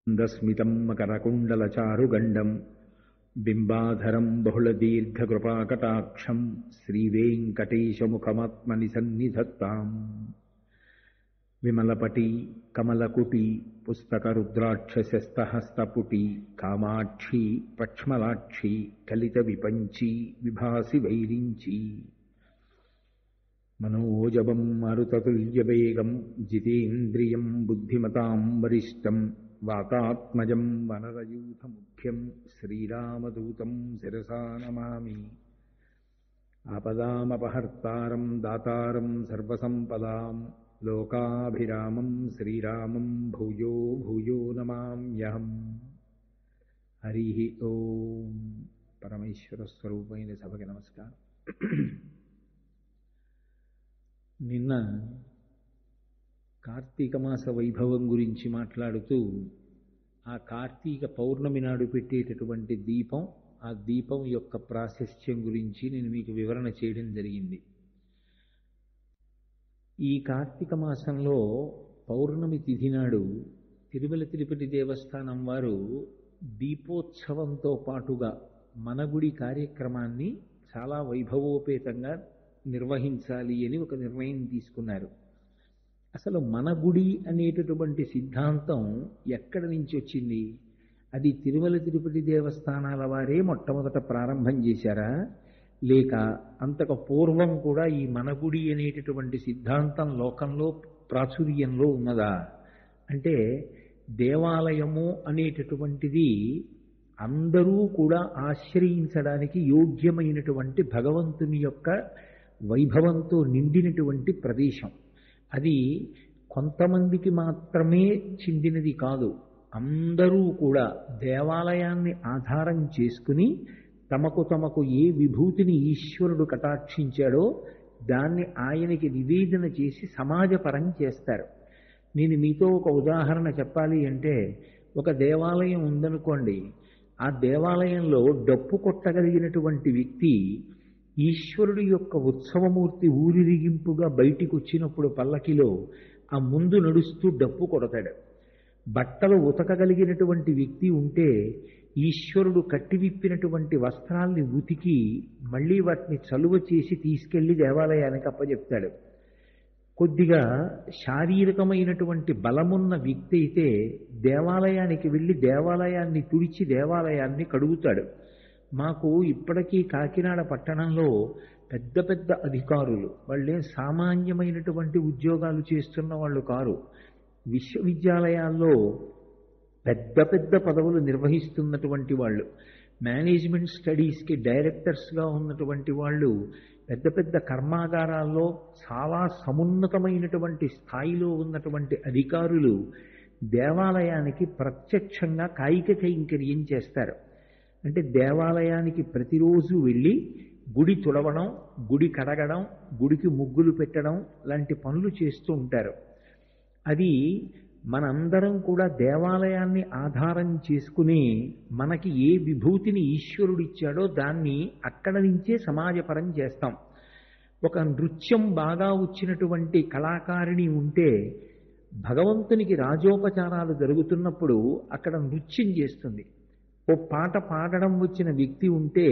దస్మితం మకరకుండలచారుగండం బింబాధరం బహుళదీర్ఘకృపాకటాక్షం శ్రీవేంకటేశముఖమాత్మని సన్నిధత్తాం. విమలపటి కమలకుటి పుస్తకరుద్రాక్షశస్తహస్తపుటి కామాక్షి పక్ష్మలాక్షి కలిత విపంచి విభాసి వైరించి మనోజవం మరుతతుల్యవేగం జితేంద్రియం బుద్ధిమతాం వరిష్టం వాతాత్మజం వనరయూథముఖ్యం శ్రీరామదూతం శిరసా నమామి. ఆపదామపహర్తారం దాతారం సర్వసంపదాం లోకాభిరామం శ్రీరామం భూయో భూయో నమామ్యహం. హరి ఓం. పరమేశ్వర స్వరూపమైన సభకి నమస్కారం. నిన్న కార్తీక మాస వైభవం గురించి మాట్లాడుతూ ఆ కార్తీక పౌర్ణమి నాడు పెట్టేటటువంటి దీపం, ఆ దీపం యొక్క ప్రాశస్త్యం గురించి నేను మీకు వివరణ చేయడం జరిగింది. ఈ కార్తీక మాసంలో పౌర్ణమి తిథి నాడు తిరుమల తిరుపతి దేవస్థానం వారు దీపోత్సవంతో పాటుగా మనగుడి కార్యక్రమాన్ని చాలా వైభవోపేతంగా నిర్వహించాలి అని ఒక నిర్ణయం తీసుకున్నారు. అసలు మన గుడి అనేటటువంటి సిద్ధాంతం ఎక్కడి నుంచి వచ్చింది? అది తిరుమల తిరుపతి దేవస్థానాల వారే మొట్టమొదట ప్రారంభం చేశారా, లేక అంతకు పూర్వం కూడా ఈ మన గుడి అనేటటువంటి సిద్ధాంతం లోకంలో ప్రాచుర్యంలో ఉన్నదా? అంటే దేవాలయము అనేటటువంటిది అందరూ కూడా ఆశ్రయించడానికి యోగ్యమైనటువంటి భగవంతుని యొక్క వైభవంతో నిండినటువంటి ప్రదేశం. అది కొంతమందికి మాత్రమే చెందినది కాదు. అందరూ కూడా దేవాలయాన్ని ఆధారం చేసుకుని తమకు ఏ విభూతిని ఈశ్వరుడు కటాక్షించాడో దాన్ని ఆయనకి నివేదన చేసి సమాజపరం చేస్తారు. నేను మీతో ఒక ఉదాహరణ చెప్పాలి అంటే, ఒక దేవాలయం ఉందనుకోండి, ఆ దేవాలయంలో డప్పు కొట్టగలిగినటువంటి వ్యక్తి ఈశ్వరుడి యొక్క ఉత్సవమూర్తి ఊరిరిగింపుగా బయటికి వచ్చినప్పుడు పల్లకిలో ఆ ముందు నడుస్తూ డప్పు కొడతాడు. బట్టలు ఉతకగలిగినటువంటి వ్యక్తి ఉంటే ఈశ్వరుడు కట్టివిప్పినటువంటి వస్త్రాల్ని ఉతికి మళ్ళీ వాటిని చలువ చేసి తీసుకెళ్లి దేవాలయానికి అప్పచెప్తాడు. కొద్దిగా శారీరకమైనటువంటి బలమున్న వ్యక్తి అయితే దేవాలయానికి వెళ్ళి దేవాలయాన్ని తుడిచి దేవాలయాన్ని కడుగుతాడు. మాకు ఇప్పటికీ కాకినాడ పట్టణంలో పెద్ద పెద్ద అధికారులు, వాళ్ళే సామాన్యమైనటువంటి ఉద్యోగాలు చేస్తున్న వాళ్ళు కారు. విశ్వవిద్యాలయాల్లో పెద్ద పెద్ద పదవులు నిర్వహిస్తున్నటువంటి వాళ్ళు, మేనేజ్మెంట్ స్టడీస్కి డైరెక్టర్స్గా ఉన్నటువంటి వాళ్ళు, పెద్ద పెద్ద కర్మాగారాల్లో చాలా సమున్నతమైనటువంటి స్థాయిలో ఉన్నటువంటి అధికారులు దేవాలయానికి ప్రత్యక్షంగా కాయిక కైంకర్యం చేస్తారు. అంటే దేవాలయానికి ప్రతిరోజు వెళ్ళి గుడి తుడవడం, గుడి కడగడం, గుడికి ముగ్గులు పెట్టడం లాంటి పనులు చేస్తూ ఉంటారు. అది మనందరం కూడా దేవాలయాన్ని ఆధారం చేసుకుని మనకి ఏ విభూతిని ఈశ్వరుడిచ్చాడో దాన్ని అక్కడ నుంచే సమాజపరం చేస్తాం. ఒక నృత్యం బాగా వచ్చినటువంటి కళాకారిణి ఉంటే భగవంతునికి రాజోపచారాలు జరుగుతున్నప్పుడు అక్కడ నృత్యం చేస్తుంది. ఓ పాట పాడడం వచ్చిన వ్యక్తి ఉంటే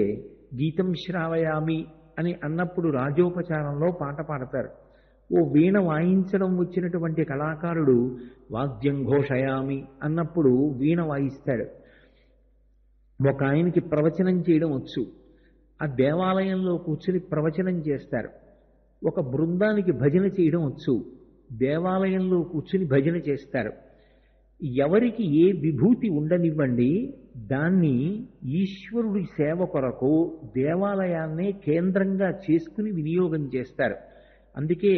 గీతం శ్రావయామి అని అన్నప్పుడు రాజోపచారంలో పాట పాడతారు. ఓ వీణ వాయించడం వచ్చినటువంటి కళాకారుడు వాద్యం ఘోషయామి అన్నప్పుడు వీణ వాయిస్తాడు. ఒక ఆయనకి ప్రవచనం చేయడం వచ్చు, ఆ దేవాలయంలో కూర్చుని ప్రవచనం చేస్తారు. ఒక బృందానికి భజన చేయడం వచ్చు, దేవాలయంలో కూర్చుని భజన చేస్తారు. ఎవరికి ఏ విభూతి ఉండనివ్వండి, దాన్ని ఈశ్వరుడి సేవ కొరకు దేవాలయాన్నే కేంద్రంగా చేసుకుని వినియోగం చేస్తారు. అందుకే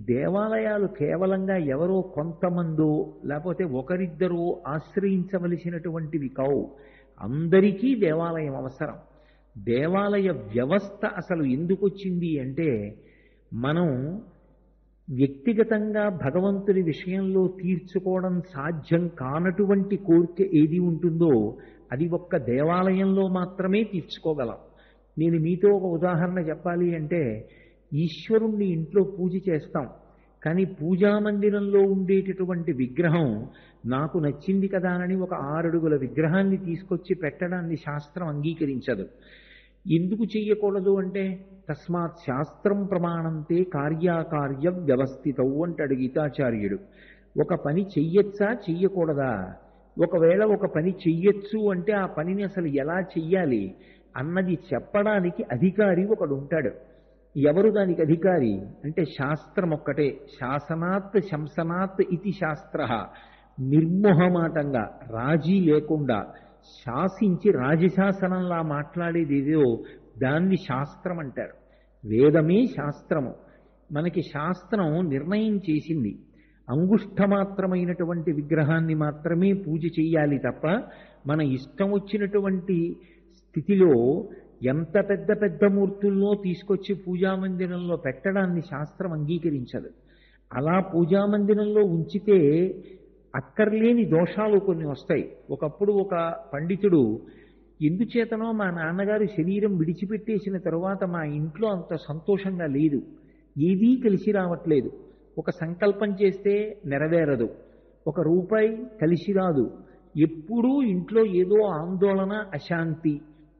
దేవాలయాలు కేవలంగా ఎవరో కొంతమందో లేకపోతే ఒకరిద్దరో ఆశ్రయించవలసినటువంటివి కావు. అందరికీ దేవాలయం అవసరం. దేవాలయ వ్యవస్థ అసలు ఎందుకు వచ్చింది అంటే, మనం వ్యక్తిగతంగా భగవంతుని విషయంలో తీర్చుకోవడం సాధ్యం కానటువంటి కోరిక ఏది ఉంటుందో అది ఒక్క దేవాలయంలో మాత్రమే తీర్చుకోగలం. నేను మీతో ఒక ఉదాహరణ చెప్పాలి అంటే, ఈశ్వరుణ్ణి ఇంట్లో పూజ చేస్తాం. కానీ పూజామందిరంలో ఉండేటటువంటి విగ్రహం నాకు నచ్చింది కదా అని ఒక 6 అడుగుల విగ్రహాన్ని తీసుకొచ్చి పెట్టడాన్ని శాస్త్రం అంగీకరించదు. ఎందుకు చెయ్యకూడదు అంటే తస్మాత్ శాస్త్రం ప్రమాణంతే కార్యాకార్య వ్యవస్థితవు అంటాడు గీతాచార్యుడు. ఒక పని చెయ్యొచ్చా చెయ్యకూడదా, ఒకవేళ ఒక పని చెయ్యొచ్చు అంటే ఆ పనిని అసలు ఎలా చెయ్యాలి అన్నది చెప్పడానికి అధికారి ఒకడు ఉంటాడు. ఎవరు దానికి అధికారి అంటే శాస్త్రం ఒక్కటే. శాసనాత్ శంసనాత్ ఇది శాస్త్ర, నిర్మోహమాటంగా రాజీ లేకుండా శాసించి రాజశాసనంలా మాట్లాడేది ఏదో దాన్ని శాస్త్రం అంటారు. వేదమే శాస్త్రము. మనకి శాస్త్రం నిర్ణయం చేసింది అంగుష్ఠమాత్రమైనటువంటి విగ్రహాన్ని మాత్రమే పూజ చెయ్యాలి తప్ప మన ఇష్టం వచ్చినటువంటి స్థితిలో ఎంత పెద్ద పెద్ద మూర్తుల్లో తీసుకొచ్చి పూజామందిరంలో పెట్టడాన్ని శాస్త్రం అంగీకరించదు. అలా పూజామందిరంలో ఉంచితే అక్కర్లేని దోషాలు కొన్ని వస్తాయి. ఒకప్పుడు ఒక పండితుడు ఎందుచేతనో మా నాన్నగారు శరీరం విడిచిపెట్టేసిన తరువాత మా ఇంట్లో అంత సంతోషంగా లేదు, ఏదీ కలిసి రావట్లేదు, ఒక సంకల్పం చేస్తే నెరవేరదు, ఒక రూపాయి కలిసి రాదు, ఎప్పుడూ ఇంట్లో ఏదో ఆందోళన అశాంతి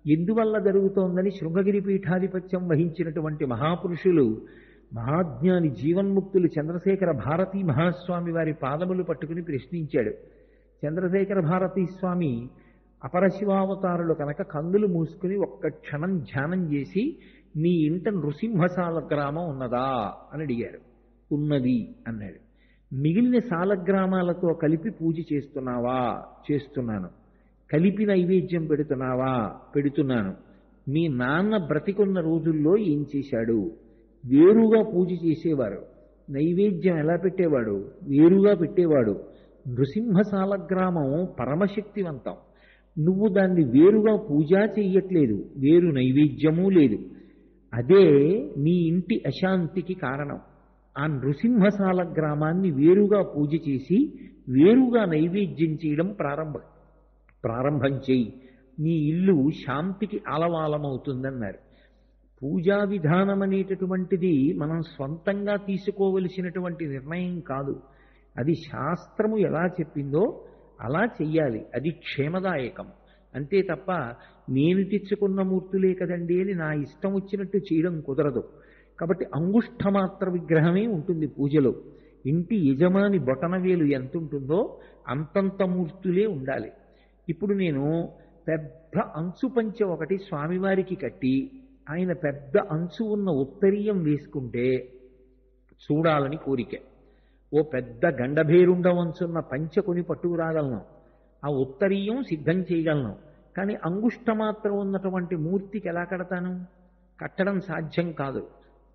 ఎందువల్ల జరుగుతోందని శృంగగిరి పీఠాధిపత్యం వహించినటువంటి మహాపురుషులు మహాజ్ఞాని జీవన్ముక్తులు చంద్రశేఖర భారతీ మహాస్వామి వారి పాదములు పట్టుకుని ప్రశ్నించాడు. చంద్రశేఖర భారతీ స్వామి అపరశివావతారులు కనుక కన్నులు మూసుకుని ఒక్క క్షణం ధ్యానం చేసి నీ ఇంట నృసింహశాల గ్రామం ఉన్నదా అని అడిగారు. ఉన్నది అన్నాడు. మిగిలిన సాలగ్రామాలతో కలిపి పూజ చేస్తున్నావా? చేస్తున్నాను. కలిపి నైవేద్యం పెడుతున్నావా? పెడుతున్నాను. మీ నాన్న బ్రతికున్న రోజుల్లో ఏం చేశాడు? వేరుగా పూజ చేసేవారు. నైవేద్యం ఎలా పెట్టేవాడు? వేరుగా పెట్టేవాడు. నృసింహశాల గ్రామం పరమశక్తివంతం. నువ్వు దాన్ని వేరుగా పూజ చెయ్యట్లేదు, వేరు నైవేద్యమూ లేదు. అదే నీ ఇంటి అశాంతికి కారణం. ఆ నృసింహశాల గ్రామాన్ని వేరుగా పూజ చేసి వేరుగా నైవేద్యం చేయడం ప్రారంభం చేయి, నీ ఇల్లు శాంతికి ఆలవాలమవుతుందన్నారు. పూజా విధానం అనేటటువంటిది మనం స్వంతంగా తీసుకోవలసినటువంటి నిర్ణయం కాదు. అది శాస్త్రము ఎలా చెప్పిందో అలా చెయ్యాలి. అది క్షేమదాయకం. అంతే తప్ప నేను తెచ్చుకున్న మూర్తులే కదండి అని నా ఇష్టం వచ్చినట్టు చేయడం కుదరదు. కాబట్టి అంగుష్ఠమాత్ర విగ్రహమే ఉంటుంది పూజలో. ఇంటి యజమాని బొటనవేలు ఎంత ఉంటుందో అంతంత మూర్తులే ఉండాలి. ఇప్పుడు నేను పెద్ద అంచు పంచె ఒకటి స్వామివారికి కట్టి ఆయన పెద్ద అంచు ఉన్న ఉత్తరీయం వేసుకుంటే చూడాలని కోరిక. ఓ పెద్ద గండభేరుండవంచున్న పంచె కొని పట్టుకురాగలను, ఆ ఉత్తరీయం సిద్ధం చేయగలను. కానీ అంగుష్ఠమాత్రం ఉన్నటువంటి మూర్తికి ఎలా కడతాను? కట్టడం సాధ్యం కాదు.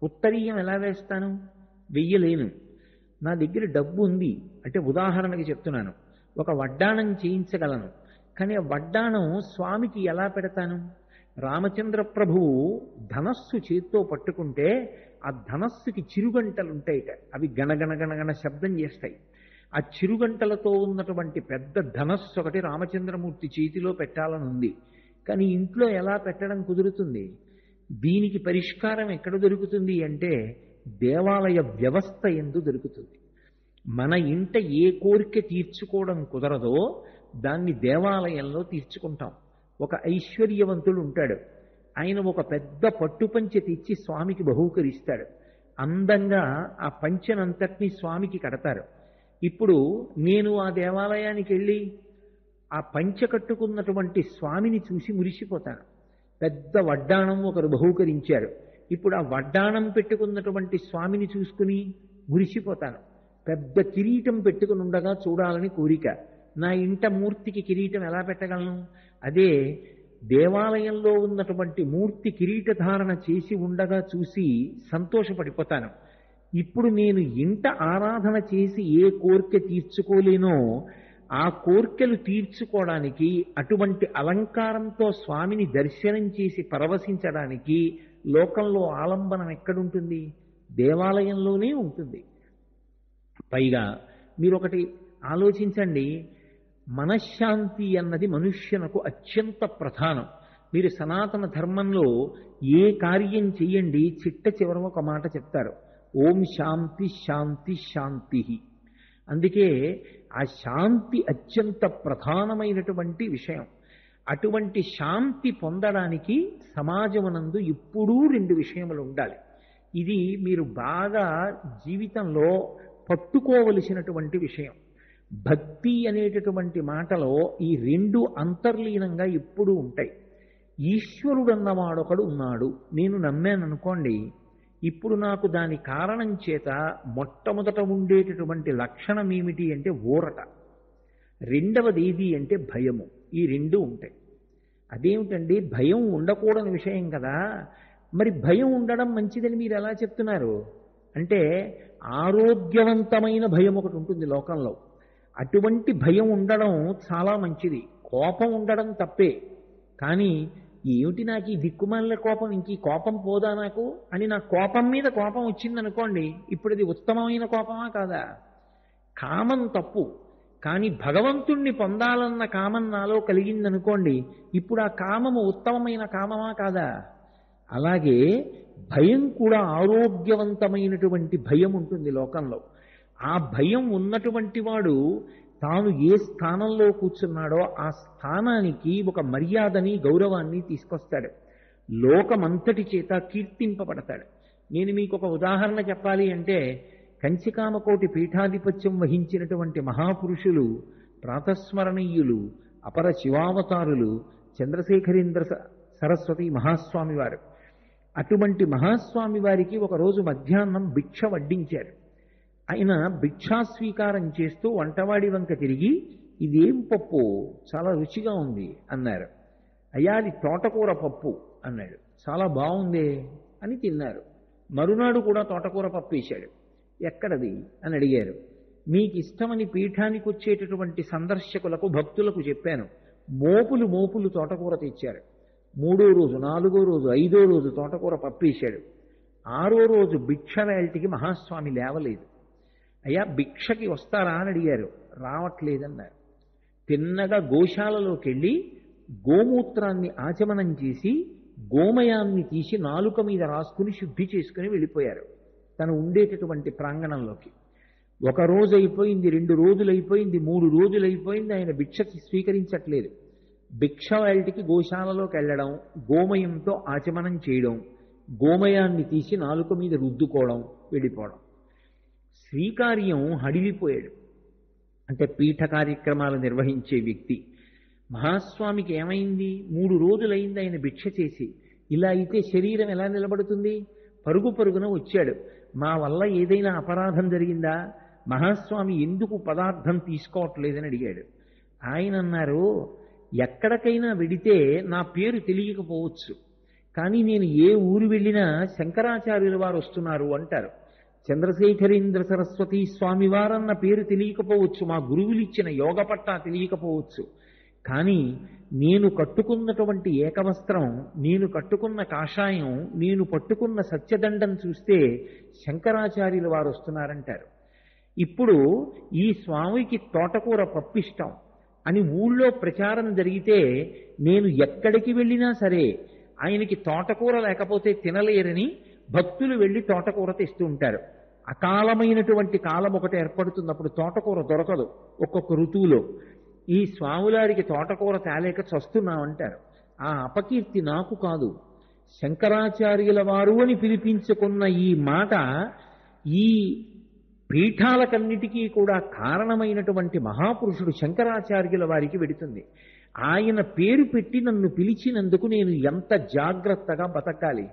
ఉత్తరీయం ఎలా వేస్తాను? వెయ్యలేను. నా దగ్గర డబ్బు ఉంది అంటే ఉదాహరణకి చెప్తున్నాను, ఒక వడ్డాణం చేయించగలను. కానీ ఆ వడ్డాణం స్వామికి ఎలా పెడతాను? రామచంద్ర ప్రభువు ధనస్సు చేత్తో పట్టుకుంటే ఆ ధనస్సుకి చిరుగంటలుంటాయిట, అవి గణగణ శబ్దం చేస్తాయి. ఆ చిరుగంటలతో ఉన్నటువంటి పెద్ద ధనస్సు ఒకటి రామచంద్రమూర్తి చేతిలో పెట్టాలని ఉంది. కానీ ఇంట్లో ఎలా పెట్టడం కుదురుతుంది? దీనికి పరిష్కారం ఎక్కడ దొరుకుతుంది అంటే దేవాలయ వ్యవస్థ యందు దొరుకుతుంది. మన ఇంట ఏ కోరిక తీర్చుకోవడం కుదరదో దాన్ని దేవాలయంలో తీర్చుకుంటాం. ఒక ఐశ్వర్యవంతుడు ఉంటాడు, ఆయన ఒక పెద్ద పట్టుపంచె తెచ్చి స్వామికి బహూకరిస్తాడు. అందంగా ఆ పంచెనంతటినీ స్వామికి కడతారు. ఇప్పుడు నేను ఆ దేవాలయానికి వెళ్ళి ఆ పంచె కట్టుకున్నటువంటి స్వామిని చూసి మురిసిపోతాను. పెద్ద వడ్డాణం ఒకరు బహూకరించారు, ఇప్పుడు ఆ వడ్డాణం పెట్టుకున్నటువంటి స్వామిని చూసుకుని మురిసిపోతాను. పెద్ద కిరీటం పెట్టుకుని ఉండగా చూడాలని కోరిక. నా ఇంట మూర్తికి కిరీటం ఎలా పెట్టగలను? అదే దేవాలయంలో ఉన్నటువంటి మూర్తి కిరీటధారణ చేసి ఉండగా చూసి సంతోషపడిపోతాను. ఇప్పుడు నేను ఇంట ఆరాధన చేసి ఏ కోరిక తీర్చుకోలేనో ఆ కోర్కెలు తీర్చుకోవడానికి అటువంటి అలంకారంతో స్వామిని దర్శనం చేసి పరవశించడానికి లోకంలో ఆలంబనం ఎక్కడుంటుంది? దేవాలయంలోనే ఉంటుంది. పైగా మీరొకటి ఆలోచించండి, మనశ్శాంతి అన్నది మనుష్యునకు అత్యంత ప్రధానం. మీరు సనాతన ధర్మంలో ఏ కార్యం చెయ్యండి చిట్ట చివర ఒక మాట చెప్తారు, ఓం శాంతి శాంతి శాంతి. అందుకే ఆ శాంతి అత్యంత ప్రధానమైనటువంటి విషయం. అటువంటి శాంతి పొందడానికి సమాజమునందు ఎప్పుడూ రెండు విషయములు ఉండాలి. ఇది మీరు బాగా జీవితంలో పట్టుకోవలసినటువంటి విషయం. భక్తి అనేటటువంటి మాటలో ఈ రెండు అంతర్లీనంగా ఎప్పుడూ ఉంటాయి. ఈశ్వరుడు అన్నవాడొకడు ఉన్నాడు, నేను నమ్మాననుకోండి, ఇప్పుడు నాకు దాని కారణం చేత మొట్టమొదట ఉండేటటువంటి లక్షణం ఏమిటి అంటే ఊరట. రెండవది ఏది అంటే భయము. ఈ రెండు ఉంటాయి. అదేమిటండి, భయం ఉండకూడని విషయం కదా, మరి భయం ఉండడం మంచిదని మీరు ఎలా చెప్తున్నారు అంటే, ఆరోగ్యవంతమైన భయం ఒకటి ఉంటుంది లోకంలో. అటువంటి భయం ఉండడం చాలా మంచిది. కోపం ఉండడం తప్పే. కానీ ఏమిటి నాకు ఈ దిక్కుమాలిన కోపం, ఇంక ఈ కోపం పోదా నాకు అని నా కోపం మీద కోపం వచ్చిందనుకోండి, ఇప్పుడు ఇది ఉత్తమమైన కోపమా కాదా? కామం తప్పు, కానీ భగవంతుణ్ణి పొందాలన్న కామం నాలో కలిగిందనుకోండి, ఇప్పుడు ఆ కామము ఉత్తమమైన కామమా కాదా? అలాగే భయం కూడా ఆరోగ్యవంతమైనటువంటి భయం ఉంటుంది లోకంలో. ఆ భయం ఉన్నటువంటి వాడు తాను ఏ స్థానంలో కూర్చున్నాడో ఆ స్థానానికి ఒక మర్యాదని గౌరవాన్ని తీసుకొస్తాడు. లోకమంతటి చేత కీర్తింపబడతాడు. నేను మీకు ఒక ఉదాహరణ చెప్పాలి అంటే, కంచికామకోటి పీఠాధిపత్యం వహించినటువంటి మహాపురుషులు, ప్రాతస్మరణీయులు, అపర శివావతారులు చంద్రశేఖరేంద్ర సరస్వతి మహాస్వామి వారు. అటువంటి మహాస్వామి వారికి ఒకరోజు మధ్యాహ్నం భిక్ష వడ్డించారు. ఆయన భిక్షాస్వీకారం చేస్తూ వంటవాడి వంక తిరిగి, ఇదేం పప్పు, చాలా రుచిగా ఉంది అన్నారు. అయ్యా అది తోటకూర పప్పు అన్నాడు. చాలా బాగుందే అని తిన్నారు. మరునాడు కూడా తోటకూర పప్పు వేశాడు. ఎక్కడది అని అడిగారు. మీకు ఇష్టమని పీఠానికి వచ్చేటటువంటి సందర్శకులకు, భక్తులకు చెప్పాను. మోపులు మోపులు తోటకూర తెచ్చారు. 3వ రోజు, 4వ రోజు, 5వ రోజు తోటకూర పప్పు వేశాడు. 6వ రోజు భిక్ష వేల్టికి మహాస్వామి లేవలేదు. అయ్యా భిక్షకి వస్తారా అని అడిగారు. రావట్లేదన్నారు. తిన్నగా గోశాలలోకి వెళ్ళి గోమూత్రాన్ని ఆచమనం చేసి గోమయాన్ని తీసి నాలుక మీద రాసుకుని శుద్ధి చేసుకుని వెళ్ళిపోయారు తను ఉండేటటువంటి ప్రాంగణంలోకి. 1 రోజు అయిపోయింది, 2 రోజులు అయిపోయింది, 3 రోజులు అయిపోయింది, ఆయన భిక్షకి స్వీకరించట్లేదు. భిక్ష వేల్టికి గోశాలలోకి వెళ్ళడం, గోమయంతో ఆచమనం చేయడం, గోమయాన్ని తీసి నాలుక మీద రుద్దుకోవడం, వెళ్ళిపోవడం. శ్రీకార్యం హడిలిపోయాడు. అంటే పీఠ కార్యక్రమాలు నిర్వహించే వ్యక్తి. మహాస్వామికి ఏమైంది? 3 రోజులైంది ఆయన భిక్ష చేసి. ఇలా అయితే శరీరం ఎలా నిలబడుతుంది? పరుగు పరుగున వచ్చాడు. మా వల్ల ఏదైనా అపరాధం జరిగిందా? మహాస్వామి ఎందుకు పదార్థం తీసుకోవట్లేదని అడిగాడు. ఆయన అన్నారు, ఎక్కడికైనా వెడితే నా పేరు తెలియకపోవచ్చు, కానీ నేను ఏ ఊరు వెళ్ళినా శంకరాచార్యుల వారు వస్తున్నారు అంటారు. చంద్రశేఖరేంద్ర సరస్వతి స్వామివారన్న పేరు తెలియకపోవచ్చు, మా గురువులిచ్చిన యోగ పట్టా తెలియకపోవచ్చు, కానీ నేను కట్టుకున్నటువంటి ఏకవస్త్రం, నేను కట్టుకున్న కాషాయం, నేను పట్టుకున్న సత్యదండం చూస్తే శంకరాచార్యుల వారు వస్తున్నారంటారు. ఇప్పుడు ఈ స్వామికి తోటకూర పప్పిష్టం అని ఊళ్ళో ప్రచారం జరిగితే, నేను ఎక్కడికి వెళ్ళినా సరే ఆయనకి తోటకూర లేకపోతే తినలేరని భక్తులు వెళ్ళి తోటకూర తెస్తూ ఉంటారు. అకాలమైనటువంటి కాలం ఒకటి ఏర్పడుతుంది, అప్పుడు తోటకూర దొరకదు ఒక్కొక్క ఋతువులో. ఈ స్వాములారికి తోటకూర తేలేక చస్తున్నామంటారు. ఆ అపకీర్తి నాకు కాదు, శంకరాచార్యుల వారు అని పిలిపించుకున్న ఈ మాట ఈ పీఠాలకన్నిటికీ కూడా కారణమైనటువంటి మహాపురుషుడు శంకరాచార్యుల వారికి వెడుతుంది. ఆయన పేరు పెట్టి నన్ను పిలిచినందుకు నేను ఎంత జాగ్రత్తగా బతకాలి.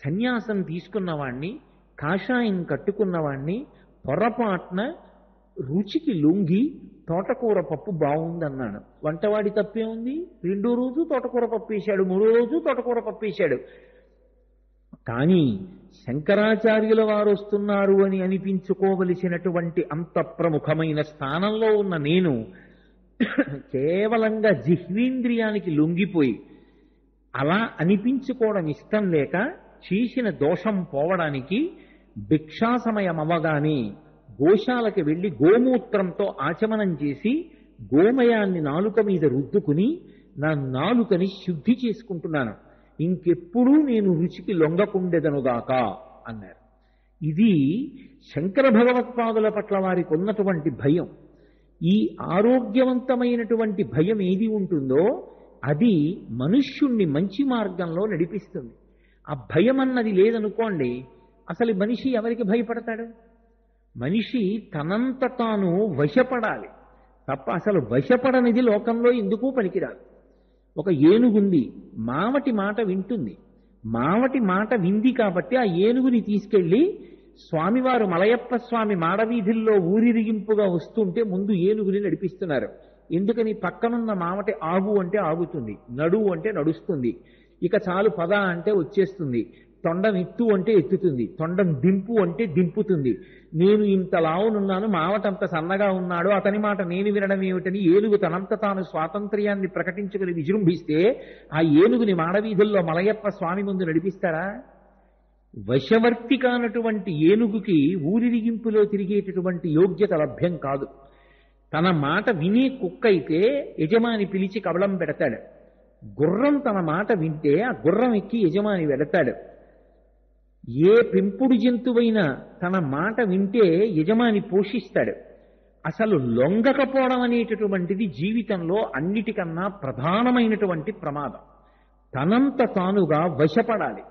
సన్యాసం తీసుకున్నవాణ్ణి, కాషాయం కట్టుకున్నవాణ్ణి పొరపాటున రుచికి లొంగి తోటకూర పప్పు బాగుందన్నాను. వంటవాడి తప్పే ఉంది? 2వ రోజు తోటకూర పప్పు వేశాడు, 3వ రోజు తోటకూర పప్పు వేశాడు. కానీ శంకరాచార్యుల వారు వస్తున్నారు అని అనిపించుకోవలసినటువంటి అంత ప్రముఖమైన స్థానంలో ఉన్న నేను కేవలంగా జిహ్వేంద్రియానికి లొంగిపోయి అలా అనిపించుకోవడం ఇష్టం లేక చేసిన దోషం పోవడానికి భిక్షా సమయం అవ్వగానే గోశాలకు వెళ్ళి గోమూత్రంతో ఆచమనం చేసి గోమయాన్ని నాలుక మీద రుద్దుకుని నా నాలుకని శుద్ధి చేసుకుంటున్నాను. ఇంకెప్పుడూ నేను రుచికి లొంగకుండెదనుగాక అన్నారు. ఇది శంకర భగవత్పాదుల పట్ల వారికి ఉన్నటువంటి భయం. ఈ ఆరోగ్యవంతమైనటువంటి భయం ఏది ఉంటుందో అది మనుష్యుణ్ణి మంచి మార్గంలో నడిపిస్తుంది. ఆ భయం అన్నది లేదనుకోండి, అసలు మనిషి ఎవరికి భయపడతాడు? మనిషి తనంత తాను వశపడాలి తప్ప అసలు వశపడనిది లోకంలో ఎందుకు పనికిరాదు. ఒక ఏనుగుంది, మావటి మాట వింటుంది. మావటి మాట వింది కాబట్టి ఆ ఏనుగుని తీసుకెళ్లి స్వామివారు మలయప్ప స్వామి మాడవీధుల్లో ఊరిరిగింపుగా వస్తుంటే ముందు ఏనుగుని నడిపిస్తున్నారు. ఎందుకని? పక్కనున్న మావటి ఆగు అంటే ఆగుతుంది, నడువు అంటే నడుస్తుంది, ఇక చాలు పద అంటే వచ్చేస్తుంది, తొండం ఎత్తు అంటే ఎత్తుతుంది, తొండం దింపు అంటే దింపుతుంది. నేను ఇంత లావునున్నాను, మావటంత సన్నగా ఉన్నాడు, అతని మాట నేను వినడం ఏమిటని ఏనుగు తనంత తాను స్వాతంత్ర్యాన్ని ప్రకటించుకుని విజృంభిస్తే ఆ ఏనుగుని మాడవీధుల్లో మలయప్ప స్వామి ముందు నడిపిస్తారా? వశవర్తి కానటువంటి ఏనుగుకి ఊరిరిగింపులో తిరిగేటటువంటి యోగ్యత లభ్యం కాదు. తన మాట వినే కుక్క అయితే యజమాని పిలిచి కబళం పెడతాడు. గుర్రం తన మాట వింటే ఆ గుర్రం ఎక్కి యజమాని వెడతాడు. ఏ పెంపుడు జంతువైనా తన మాట వింటే యజమాని పోషిస్తాడు. అసలు లొంగకపోవడం అనేటటువంటిది జీవితంలో అన్నిటికన్నా ప్రధానమైనటువంటి ప్రమాదం. తనంత తానుగా వశపడాలి.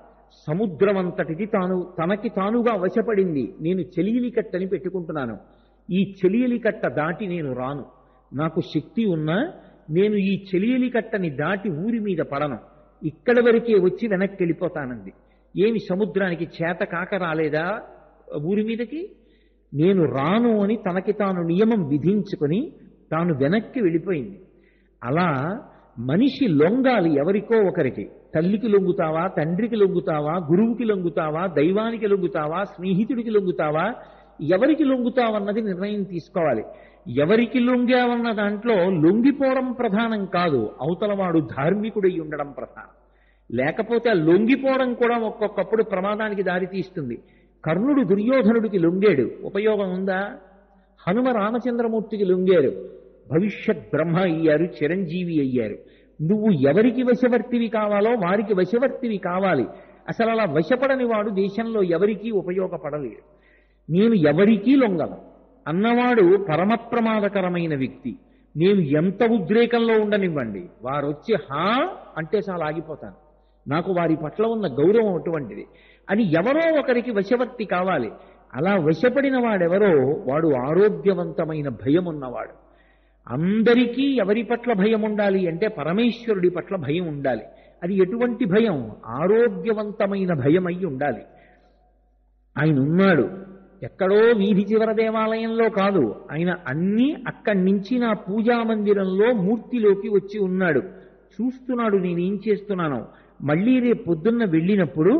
సముద్రం అంతటిది తనకి తానుగా వశపడింది. నేను చెలియలి కట్టని పెట్టుకుంటున్నాను, ఈ చెలియలి కట్ట దాటి నేను రాను, నాకు శక్తి ఉన్నా నేను ఈ చెలియలి కట్టని దాటి ఊరి మీద పడను, ఇక్కడి వరకే వచ్చి వెనక్కి వెళ్ళిపోతానంది. ఏమి సముద్రానికి చేత కాక రాలేదా ఊరి మీదకి? నేను రాను అని తనకి తాను నియమం విధించుకొని తాను వెనక్కి వెళ్ళిపోయింది. అలా మనిషి లొంగాలి ఎవరికో ఒకరికి. తల్లికి లొంగుతావా, తండ్రికి లొంగుతావా, గురువుకి లొంగుతావా, దైవానికి లొంగుతావా, స్నేహితుడికి లొంగుతావా, ఎవరికి లొంగుతావన్నది నిర్ణయం తీసుకోవాలి. ఎవరికి లొంగావన్న దాంట్లో లొంగిపోవడం ప్రధానం కాదు, అవతలవాడు ధార్మికుడై ఉండడం ప్రధానం. లేకపోతే ఆ లొంగిపోవడం కూడా ఒక్కొక్కప్పుడు ప్రమాదానికి దారితీస్తుంది. కర్ణుడు దుర్యోధనుడికి లొంగాడు, ఉపయోగం ఉందా? హనుమ రామచంద్రమూర్తికి లొంగారు, భవిష్యత్ బ్రహ్మ అయ్యారు, చిరంజీవి అయ్యారు. నువ్వు ఎవరికి వశవర్తివి కావాలో వారికి వశవర్తివి కావాలి. అసలు అలా వశపడని వాడు దేశంలో ఎవరికీ ఉపయోగపడలేడు. నేను ఎవరికీ లొంగను అన్నవాడు పరమ ప్రమాదకరమైన వ్యక్తి. నేను ఎంత ఉద్రేకంలో ఉండనివ్వండి, వారు వచ్చి హా అంటే చాలా ఆగిపోతాను, నాకు వారి పట్ల ఉన్న గౌరవం అటువంటిది అని ఎవరో ఒకరికి వశవర్తి కావాలి. అలా వశపడిన వాడెవరో వాడు ఆరోగ్యవంతమైన భయం ఉన్నవాడు. అందరికీ ఎవరి పట్ల భయం ఉండాలి అంటే పరమేశ్వరుడి పట్ల భయం ఉండాలి. అది ఎటువంటి భయం? ఆరోగ్యవంతమైన భయం అయి ఉండాలి. ఆయన ఉన్నాడు, ఎక్కడో వీధి చివర దేవాలయంలో కాదు, ఆయన అన్నీ అక్కడి నుంచి నా పూజా మందిరంలో మూర్తిలోకి వచ్చి ఉన్నాడు, చూస్తున్నాడు నేనేం చేస్తున్నానో. మళ్ళీ రేపు పొద్దున్న వెళ్ళినప్పుడు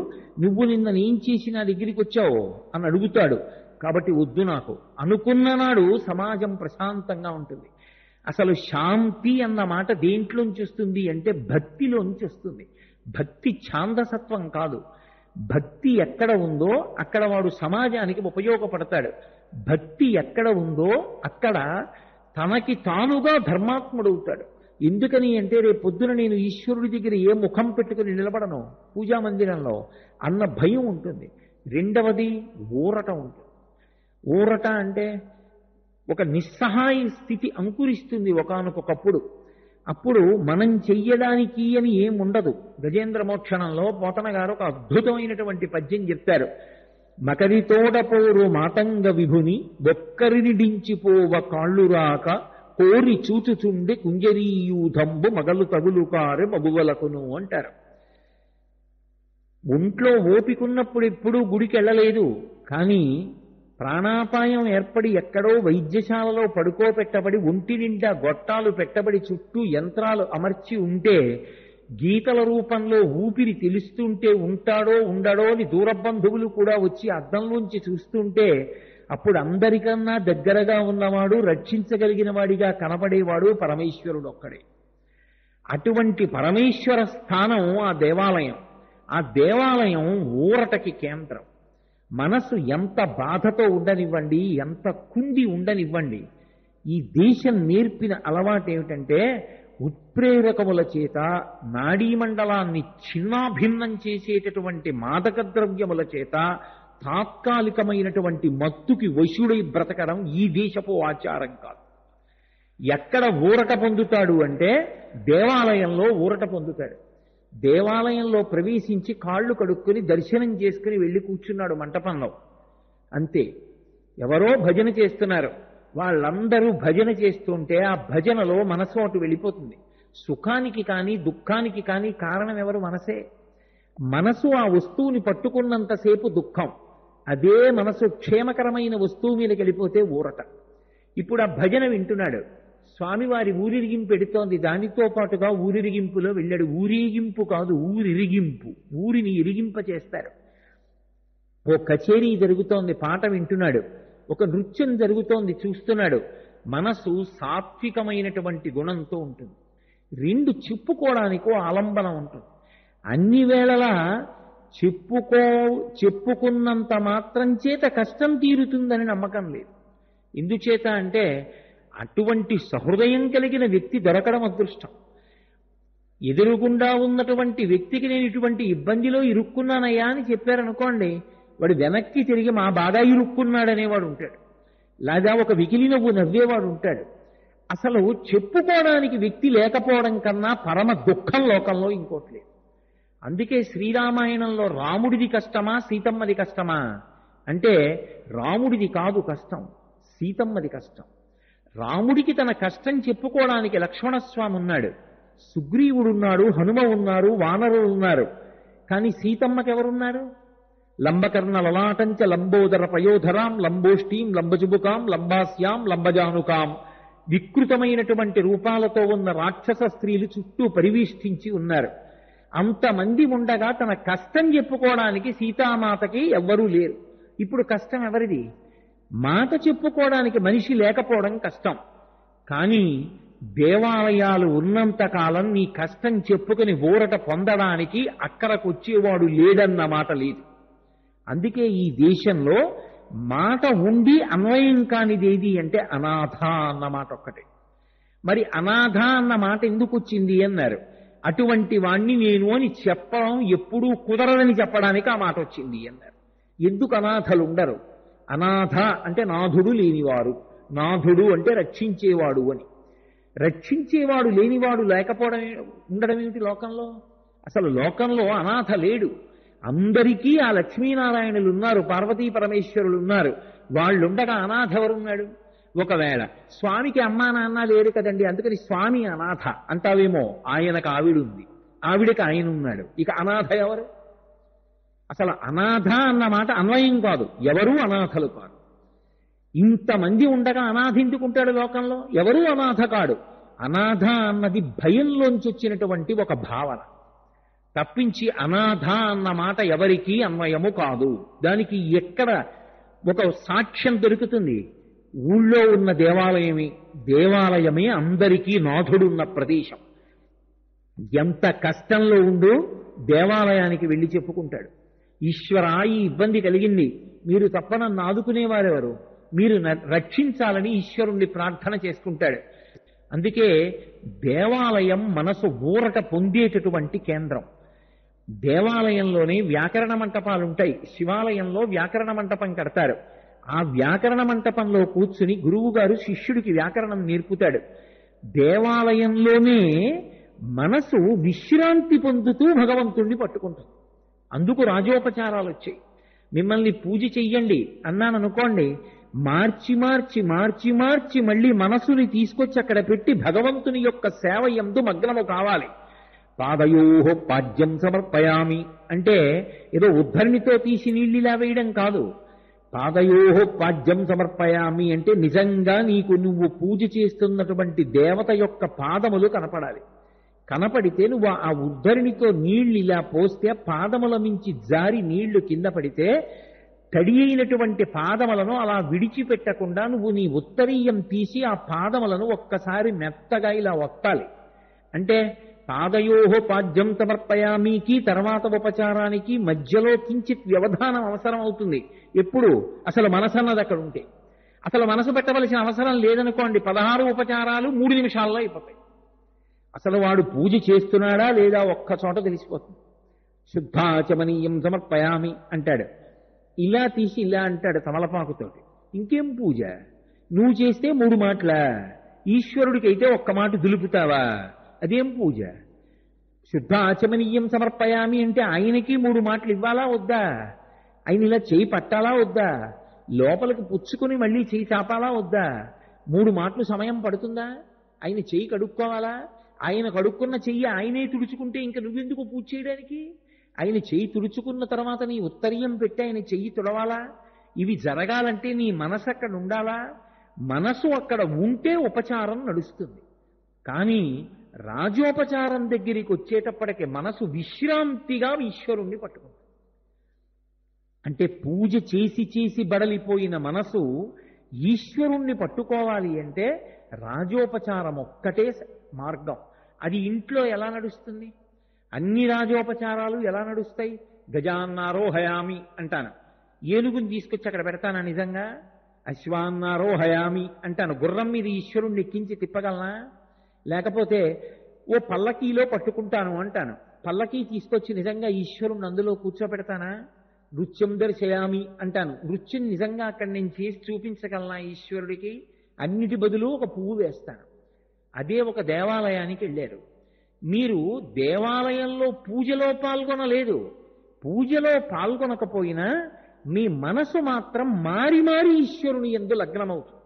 నువ్వు నిన్న ఏం చేసి నా దగ్గరికి వచ్చావు అని అడుగుతాడు. కాబట్టి వద్దు నాకు అనుకున్న నాడు సమాజం ప్రశాంతంగా ఉంటుంది. అసలు శాంతి అన్న మాట దేంట్లోంచి వస్తుంది అంటే భక్తిలోంచి వస్తుంది. భక్తి ఛాందసత్వం కాదు. భక్తి ఎక్కడ ఉందో అక్కడ వాడు సమాజానికి ఉపయోగపడతాడు. భక్తి ఎక్కడ ఉందో అక్కడ తనకి తానుగా ధర్మాత్ముడవుతాడు. ఎందుకని అంటే రేపు పొద్దున నేను ఈశ్వరుడి దగ్గర ఏ ముఖం పెట్టుకుని నిలబడను పూజా మందిరంలో అన్న భయం ఉంటుంది. రెండవది ఊరట ఉంటుంది. ఊరట అంటే ఒక నిస్సహాయ స్థితి అంకురిస్తుంది ఒకానొకప్పుడు. అప్పుడు మనం చెయ్యడానికి అని ఏముండదు. గజేంద్ర మోక్షణంలో పోతన గారు ఒక అద్భుతమైనటువంటి పద్యం చెప్తారు. మకరితోడపోరు మాతంగ విభుని ఒక్కరినిడించిపోవ కాళ్ళు రాక కోరి చూచుచుండి కుంజరీయూధంబు మగలు తగులు కారు మగువలకును అంటారు. ఒంట్లో ఓపికన్నప్పుడు ఎప్పుడూ గుడికి వెళ్ళలేదు, కానీ ప్రాణాపాయం ఏర్పడి ఎక్కడో వైద్యశాలలో పడుకోబెట్టబడి ఒంటి నిండా గొట్టాలు పెట్టబడి చుట్టూ యంత్రాలు అమర్చి ఉంటే గీతల రూపంలో ఊపిరి తెలుస్తుంటే ఉంటాడో ఉండడో అని దూరబంధువులు కూడా వచ్చి అద్దంలోంచి చూస్తుంటే అప్పుడు అందరికన్నా దగ్గరగా ఉన్నవాడు, రక్షించగలిగిన వాడిగా కనపడేవాడు పరమేశ్వరుడు ఒక్కడే. అటువంటి పరమేశ్వర స్థానం ఆ దేవాలయం. ఆ దేవాలయం ఊరటకి కేంద్రం. మనసు ఎంత బాధతో ఉండనివ్వండి, ఎంత కుండి ఉండనివ్వండి, ఈ దేశం నేర్పిన అలవాటు ఏమిటంటే ఉత్ప్రేరకముల చేత నాడీమండలాన్ని చిన్నాభిన్నం చేసేటటువంటి మాదక ద్రవ్యముల చేత తాత్కాలికమైనటువంటి మత్తుకి వశుడై బ్రతకడం ఈ దేశపు ఆచారం కాదు. ఎక్కడ ఊరట పొందుతాడు అంటే దేవాలయంలో ఊరట పొందుతాడు. దేవాలయంలో ప్రవేశించి కాళ్ళు కడుక్కొని దర్శనం చేసుకుని వెళ్ళి కూర్చున్నాడు మంటపంలో, అంతే. ఎవరో భజన చేస్తున్నారు, వాళ్ళందరూ భజన చేస్తుంటే ఆ భజనలో మనసు అటు వెళ్ళిపోతుంది. సుఖానికి కానీ దుఃఖానికి కానీ కారణం ఎవరు? మనసే. మనసు ఆ వస్తువుని పట్టుకున్నంతసేపు దుఃఖం, అదే మనసు క్షేమకరమైన వస్తువు మీదకి వెళ్ళిపోతే ఊరట. ఇప్పుడు ఆ భజన వింటున్నాడు, స్వామివారి ఊరిరిగింపు ఎడుతోంది, దానితో పాటుగా ఊరిరిగింపులో వెళ్ళాడు. ఊరేగింపు కాదు, ఊరిరిగింపు. ఊరిని ఇరిగింప చేస్తారు. ఓ కచేరీ జరుగుతోంది, పాట వింటున్నాడు. ఒక నృత్యం జరుగుతోంది, చూస్తున్నాడు. మనసు సాత్వికమైనటువంటి గుణంతో ఉంటుంది. రెండు చెప్పుకోవడానికో ఆలంబనం ఉంటుంది. అన్ని వేళలా చెప్పుకున్నంత మాత్రం చేత కష్టం తీరుతుందని నమ్మకం లేదు. ఎందుచేత అంటే అటువంటి సహృదయం కలిగిన వ్యక్తి దొరకడం అదృష్టం. ఎదురుగుండా ఉన్నటువంటి వ్యక్తికి నేను ఇటువంటి ఇబ్బందిలో ఇరుక్కున్నానయ్యా అని చెప్పారనుకోండి, వాడు వెనక్కి తిరిగి మా బాగా ఇరుక్కున్నాడనేవాడు ఉంటాడు, లేదా ఒక వికిలి నవ్వు నవ్వేవాడు ఉంటాడు. అసలు చెప్పుకోవడానికి వ్యక్తి లేకపోవడం కన్నా పరమ దుఃఖం లోకంలో ఇంకోటి లేదు. అందుకే శ్రీరామాయణంలో రాముడిది కష్టమా సీతమ్మది కష్టమా అంటే రాముడిది కాదు కష్టం, సీతమ్మది కష్టం. రాముడికి తన కష్టం చెప్పుకోవడానికి లక్ష్మణస్వామి ఉన్నాడు, సుగ్రీవుడున్నాడు, హనుమ ఉన్నారు, వానరులు ఉన్నారు. కానీ సీతమ్మకి ఎవరున్నారు? లంబకర్ణ లలాటంచ లంబోదర పయోధరాం లంబోష్ఠీం లంబజుబుకాం లంబాస్యాం లంబజానుకాం. వికృతమైనటువంటి రూపాలతో ఉన్న రాక్షస స్త్రీలు చుట్టూ పరివేష్టించి ఉన్నారు. అంతమంది ఉండగా తన కష్టం చెప్పుకోవడానికి సీతామాతకి ఎవ్వరూ లేరు. ఇప్పుడు కష్టం ఎవరిది? మాట చెప్పుకోవడానికి మనిషి లేకపోవడం కష్టం. కానీ దేవాలయాలు ఉన్నంతకాలం నీ కష్టం చెప్పుకుని ఊరట పొందడానికి అక్కడకు వచ్చేవాడు లేడన్న మాట లేదు. అందుకే ఈ దేశంలో మాట ఉండి అన్వయం కానిదేది అంటే అనాథ అన్న మాట ఒక్కటే. మరి అనాథ అన్న మాట ఎందుకు వచ్చింది అన్నారు. అటువంటి వాణ్ణి నేను అని చెప్పడం ఎప్పుడూ కుదరదని చెప్పడానికి ఆ మాట వచ్చింది అన్నారు. ఎందుకు అనాథలు ఉండరు? అనాథ అంటే నాథుడు లేనివారు, నాథుడు అంటే రక్షించేవాడు అని. రక్షించేవాడు లేనివాడు లేకపోవడం ఉండడం ఏమిటి లోకంలో? అసలు లోకంలో అనాథ లేడు. అందరికీ ఆ లక్ష్మీనారాయణులు ఉన్నారు, పార్వతీ పరమేశ్వరులు ఉన్నారు. వాళ్ళుండగా అనాథ ఎవరున్నాడు? ఒకవేళ స్వామికి అమ్మా నాన్న లేరు కదండి, అందుకని స్వామి అనాథ అంటావేమో. ఆయనకు ఆవిడుంది, ఆవిడకి ఆయన ఉన్నాడు, ఇక అనాథ ఎవరు? అసలు అనాథ అన్న మాట అన్వయం కాదు, ఎవరూ అనాథలు కాదు. ఇంతమంది ఉండగా అనాథ ఎందుకుంటాడు లోకంలో? ఎవరూ అనాథ కాడు. అనాథ అన్నది భయంలోంచి వచ్చినటువంటి ఒక భావన తప్పించి అనాథ అన్న మాట ఎవరికీ అన్వయము కాదు. దానికి ఎక్కడ ఒక సాక్ష్యం దొరుకుతుంది? ఊళ్ళో ఉన్న దేవాలయమే అందరికీ నాథుడున్న ప్రదేశం. ఎంత కష్టంలో ఉండు దేవాలయానికి వెళ్ళి చెప్పుకుంటాడు, ఈశ్వరా ఈ ఇబ్బంది కలిగింది, మీరు తప్ప నన్ను ఆదుకునేవారెవరు, మీరు రక్షించాలని ఈశ్వరుణ్ణి ప్రార్థన చేసుకుంటాడు. అందుకే దేవాలయం మనసు ఊరట పొందేటటువంటి కేంద్రం. దేవాలయంలోనే వ్యాకరణ మంటపాలుంటాయి. శివాలయంలో వ్యాకరణ మంటపం కడతారు. ఆ వ్యాకరణ మంటపంలో కూర్చుని గురువు గారు శిష్యుడికి వ్యాకరణం నేర్పుతాడు. దేవాలయంలోనే మనసు విశ్రాంతి పొందుతూ భగవంతుణ్ణి పట్టుకుంటుంది. అందుకు రాజోపచారాలు వచ్చాయి. మిమ్మల్ని పూజ చెయ్యండి అన్నాననుకోండి, మార్చి మార్చి మార్చి మార్చి మళ్ళీ మనసుని తీసుకొచ్చి అక్కడ పెట్టి భగవంతుని యొక్క సేవ యందు మగ్నము కావాలి. పాదయోహో పాద్యం సమర్పయామి అంటే ఏదో ఉద్ధరణితో తీసి నీళ్ళిలా వేయడం కాదు. పాదయోహో పాద్యం సమర్పయామి అంటే నిజంగా నువ్వు పూజ చేస్తున్నటువంటి దేవత యొక్క పాదములు కనపడాలి. కనపడితే నువ్వు ఆ ఉద్ధరణితో నీళ్లు ఇలా పోస్తే పాదముల మించి జారి నీళ్లు కింద పడితే తడి అయినటువంటి పాదములను అలా విడిచిపెట్టకుండా నువ్వు నీ ఉత్తరీయం తీసి ఆ పాదములను ఒక్కసారి మెత్తగా ఇలా ఒత్తాలి. అంటే పాదయోహో పాద్యం సమర్పయామికి తర్వాత ఉపచారానికి మధ్యలో కించిత్ వ్యవధానం అవసరం అవుతుంది. ఎప్పుడు? అసలు మనసు అన్నది అక్కడ ఉంటే. అసలు మనసు పెట్టవలసిన అవసరం లేదనుకోండి, 16 ఉపచారాలు 3 నిమిషాల్లో అయిపోతాయి. అసలు వాడు పూజ చేస్తున్నాడా లేదా ఒక్క చోట తెలిసిపోతుంది. శుద్ధాచమనీయం సమర్పయామి అంటాడు. ఇలా తీసి ఇలా అంటాడు తమలపాకుతోటి. ఇంకేం పూజ? నువ్వు చేస్తే 3 మాటలా? ఈశ్వరుడికి అయితే ఒక్క మాట దులుపుతావా? అదేం పూజ? శుద్ధ ఆచమనీయం సమర్పయామి అంటే ఆయనకి 3 మాటలు ఇవ్వాలా వద్దా? ఆయన ఇలా చేయి పట్టాలా వద్దా? లోపలికి పుచ్చుకుని మళ్ళీ చేయి చాపాలా వద్దా? 3 మాటలు సమయం పడుతుందా? ఆయన చెయ్యి కడుక్కోవాలా? ఆయన కడుక్కున్న చెయ్యి ఆయనే తుడుచుకుంటే ఇంక నువ్వెందుకు పూజ చేయడానికి? ఆయన చెయ్యి తుడుచుకున్న తర్వాత నీ ఉత్తరీయం పెట్టి ఆయన చెయ్యి తుడవాలా? ఇవి జరగాలంటే నీ మనసు అక్కడ ఉండాలా? మనసు అక్కడ ఉంటే ఉపచారం నడుస్తుంది. కానీ రాజోపచారం దగ్గరికి వచ్చేటప్పటికి మనసు విశ్రాంతిగా ఈశ్వరుణ్ణి పట్టుకుంది. అంటే పూజ చేసి చేసి బడలిపోయిన మనసు ఈశ్వరుణ్ణి పట్టుకోవాలి అంటే రాజోపచారం ఒక్కటే మార్గం. అది ఇంట్లో ఎలా నడుస్తుంది? అన్ని రాజోపచారాలు ఎలా నడుస్తాయి? గజాన్నారోహయామి అంటాను, ఏనుగుని తీసుకొచ్చి అక్కడ పెడతానా నిజంగా? అశ్వాన్నారోహయామి అంటాను, గుర్రం మీద ఈశ్వరుణ్ణి ఎక్కించి తిప్పగలనా? లేకపోతే ఓ పల్లకీలో పట్టుకుంటాను అంటాను, పల్లకీ తీసుకొచ్చి నిజంగా ఈశ్వరుణ్ణి అందులో కూర్చోబెడతానా? నృత్యం దర్శయామి అంటాను, నృత్యం నిజంగా అక్కడ నేను చేసి చూపించగలనా ఈశ్వరుడికి? అన్నిటి బదులు ఒక పువ్వు వేస్తాను. అదే ఒక దేవాలయానికి వెళ్ళారు. మీరు దేవాలయంలో పూజలో పాల్గొనలేదు. పూజలో పాల్గొనకపోయినా మీ మనసు మాత్రం మారి మారి ఈశ్వరుని యందు లగ్నమవుతుంది.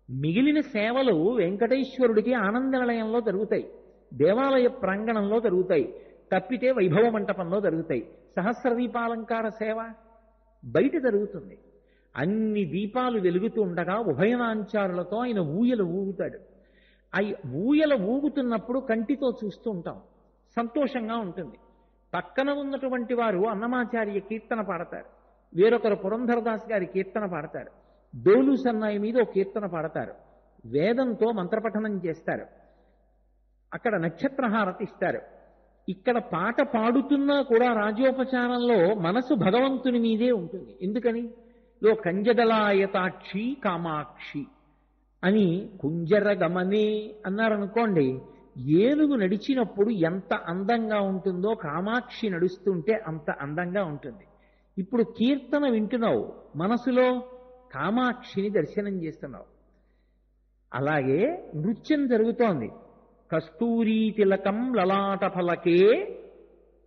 మిగిలిన సేవలు వెంకటేశ్వరుడికి ఆనంద నిలయంలో జరుగుతాయి, దేవాలయ ప్రాంగణంలో జరుగుతాయి, తప్పితే వైభవ మంటపంలో జరుగుతాయి. సహస్ర దీపాలంకార సేవ బయట జరుగుతుంది. అన్ని దీపాలు వెలుగుతూ ఉండగా ఉభయనాంచారులతో ఆయన ఊయల ఊగుతాడు. ఆ ఊయల ఊగుతున్నప్పుడు కంటితో చూస్తూ ఉంటాం, సంతోషంగా ఉంటుంది. పక్కన ఉన్నటువంటి వారు అన్నమాచార్య కీర్తన పాడతారు, వేరొకరు పురంధరదాస్ గారి కీర్తన పాడతారు, డోలు సన్నాయి మీద ఒక కీర్తన పాడతారు, వేదంతో మంత్రపఠనం చేస్తారు, అక్కడ నక్షత్రహారతి ఇస్తారు. ఇక్కడ పాట పాడుతున్నా కూడా రాజోపచారంలో మనసు భగవంతుని మీదే ఉంటుంది. ఎందుకని? లో కంజదలాయతాక్షి కామాక్షి అని కుంజర గమనే అన్నారనుకోండి, ఏనుగు నడిచినప్పుడు ఎంత అందంగా ఉంటుందో కామాక్షి నడుస్తుంటే అంత అందంగా ఉంటుంది. ఇప్పుడు కీర్తన వింటున్నావు, మనసులో కామాక్షిని దర్శనం చేస్తున్నావు. అలాగే నృత్యం జరుగుతోంది. కస్తూరీ తిలకం లలాట ఫలకే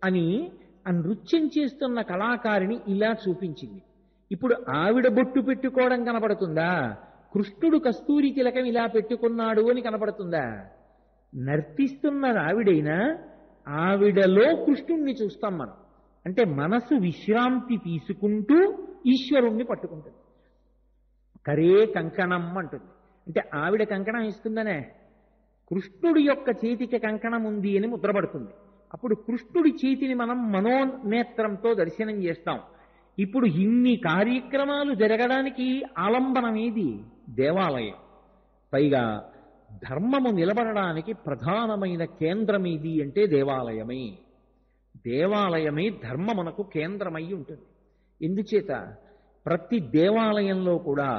అని ఆ నృత్యం చేస్తున్న కళాకారిణి ఇలా చూపించింది. ఇప్పుడు ఆవిడ బొట్టు పెట్టుకోవడం కనపడుతుందా? కృష్ణుడు కస్తూరి తిలకం ఇలా పెట్టుకున్నాడు అని కనపడుతుందా? నర్తిస్తున్నది ఆవిడైనా ఆవిడలో కృష్ణుణ్ణి చూస్తాం మనం. అంటే మనసు విశ్రాంతి తీసుకుంటూ ఈశ్వరుణ్ణి పట్టుకుంటుంది. కరే కంకణం అంటుంది, అంటే ఆవిడ కంకణం ఇస్తుందనే, కృష్ణుడి యొక్క చేతికి కంకణం ఉంది అని ముద్రపడుతుంది. అప్పుడు కృష్ణుడి చేతిని మనం మనోనేత్రంతో దర్శనం చేస్తాం. ఇప్పుడు ఇన్ని కార్యక్రమాలు జరగడానికి ఆలంబనం ఏది? దేవాలయం. పైగా ధర్మము నిలబడడానికి ప్రధానమైన కేంద్రం ఏది అంటే దేవాలయమే. దేవాలయమే ధర్మమునకు కేంద్రమై ఉంటుంది. ఎందుచేత ప్రతి దేవాలయంలో కూడా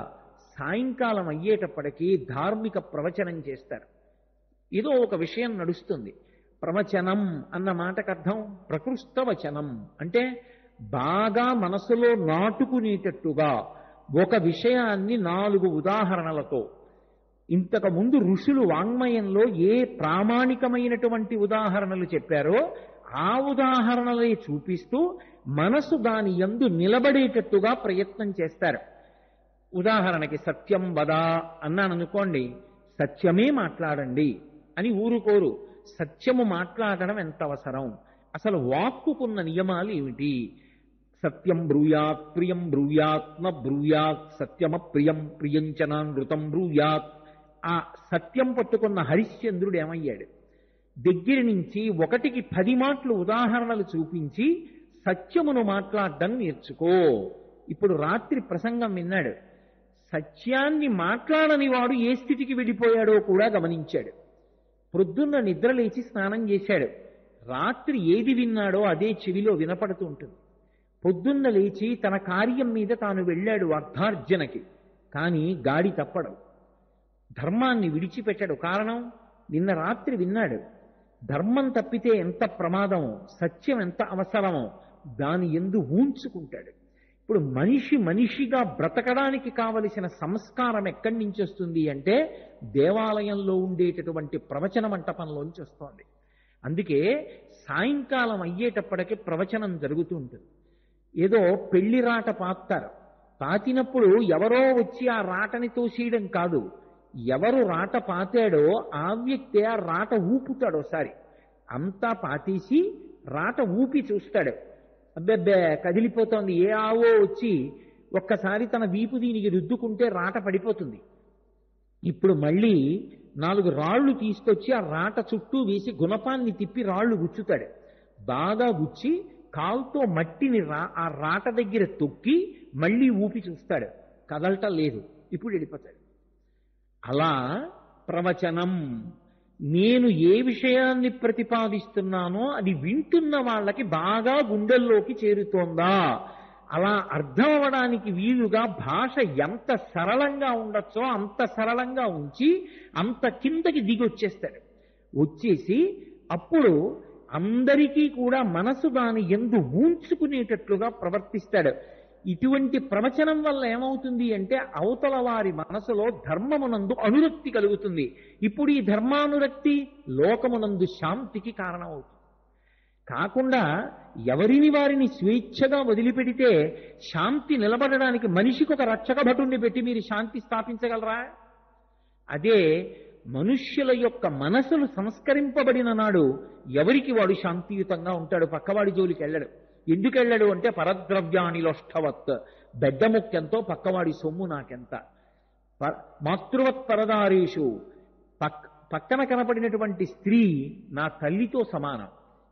సాయంకాలం అయ్యేటప్పటికీ ధార్మిక ప్రవచనం చేస్తారు. ఏదో ఒక విషయం నడుస్తుంది. ప్రవచనం అన్న మాటకు అర్థం ప్రకృష్టవచనం, అంటే బాగా మనసులో నాటుకునేటట్టుగా ఒక విషయాన్ని 4 ఉదాహరణలతో. ఇంతకు ముందు ఋషులు వాంగ్మయంలో ఏ ప్రామాణికమైనటువంటి ఉదాహరణలు చెప్పారో ఆ ఉదాహరణలే చూపిస్తూ మనసు దాని యందు నిలబడేటట్టుగా ప్రయత్నం చేస్తారు. ఉదాహరణకి సత్యం వద అన్నాననుకోండి, సత్యమే మాట్లాడండి అని ఊరుకోరు. సత్యము మాట్లాడడం ఎంత అవసరం, అసలు వాక్కుకున్న నియమాలు ఏమిటి? సత్యం బ్రూయాత్ ప్రియం బ్రూయాత్ న బ్రూయాత్ సత్యమప్రియం ప్రియంచనానృతం బ్రూయాత్. ఆ సత్యం పట్టుకున్న హరిశ్చంద్రుడు ఏమయ్యాడు? దగ్గర నుంచి 1కి 10 మాటలు ఉదాహరణలు చూపించి సత్యమును మాట్లాడడం నేర్చుకో. ఇప్పుడు రాత్రి ప్రసంగం విన్నాడు. సత్యాన్ని మాట్లాడని వాడు ఏ స్థితికి వెళ్ళిపోయాడో కూడా గమనించాడు. ప్రొద్దున్న నిద్ర లేచి స్నానం చేశాడు. రాత్రి ఏది విన్నాడో అదే చెవిలో వినపడుతూ ఉంటుంది. పొద్దున్న లేచి తన కార్యం మీద తాను వెళ్ళాడు అర్థార్జనకి, కానీ గాడి తప్పడు, ధర్మాన్ని విడిచిపెట్టాడు. కారణం, నిన్న రాత్రి విన్నాడు. ధర్మం తప్పితే ఎంత ప్రమాదమో, సత్యం ఎంత అవసరమో దాని యందు ఊంచుకుంటాడు. ఇప్పుడు మనిషిగా బ్రతకడానికి కావలసిన సంస్కారం ఎక్కడి నుంచి వస్తుంది అంటే దేవాలయంలో ఉండేటటువంటి ప్రవచన మంటపంలోంచి వస్తోంది. అందుకే సాయంకాలం అయ్యేటప్పటికి ప్రవచనం జరుగుతూ ఉంటుంది. ఏదో పెళ్లి రాట పాతారు, పాతినప్పుడు ఎవరో వచ్చి ఆ రాటని తోసేయడం కాదు, ఎవరు రాట పాతాడో ఆ వ్యక్తి ఆ రాట ఊపుతాడు. ఒకసారి అంతా పాతేసి రాట ఊపి చూస్తాడు, అబ్బెబ్బే కదిలిపోతోంది, ఏ ఆవో వచ్చి ఒక్కసారి తన వీపు దీనికి రుద్దుకుంటే రాట పడిపోతుంది. ఇప్పుడు మళ్ళీ 4 రాళ్లు తీసుకొచ్చి ఆ రాట చుట్టూ వేసి గుణపాన్ని తిప్పి రాళ్లు గుచ్చుతాడు. బాగా గుచ్చి కాలుతో మట్టిని ఆ రాట దగ్గర తొక్కి మళ్ళీ ఊపి చూస్తాడు, కదలటం లేదు, ఇప్పుడు వెళ్ళిపోతాడు. అలా ప్రవచనం, నేను ఏ విషయాన్ని ప్రతిపాదిస్తున్నానో అది వింటున్న వాళ్ళకి బాగా గుండెల్లోకి చేరుతోందా, అలా అర్థం అవ్వడానికి వీలుగా భాష ఎంత సరళంగా ఉండొచ్చో అంత సరళంగా ఉంచి అంత కిందకి దిగి వచ్చేస్తాడు. వచ్చేసి అప్పుడు అందరికీ కూడా మనసు దాని యందు ఊంచుకునేటట్లుగా ప్రవర్తిస్తాడు. ఇటువంటి ప్రవచనం వల్ల ఏమవుతుంది అంటే అవతల వారి మనసులో ధర్మమునందు అనురక్తి కలుగుతుంది. ఇప్పుడు ఈ ధర్మానురక్తి లోకమునందు శాంతికి కారణమవుతుంది. కాకుండా ఎవరిని వారిని స్వేచ్ఛగా వదిలిపెడితే శాంతి నిలబడడానికి మనిషికి ఒక రక్షక భటుణ్ణి పెట్టి మీరు శాంతి స్థాపించగలరా? అదే మనుష్యుల యొక్క మనసులు సంస్కరింపబడిన నాడు ఎవరికి వాడు శాంతియుతంగా ఉంటాడు, పక్కవాడి జోలికి వెళ్ళడు. ఎందుకు వెళ్ళడు అంటే పరద్రవ్యానిలోష్టవత్, బెడ్డ ముక్కెంతో పక్కవాడి సొమ్ము నాకెంత. మాతృవత్ పరదారేషు, పక్కన కనపడినటువంటి స్త్రీ నా తల్లితో సమానం.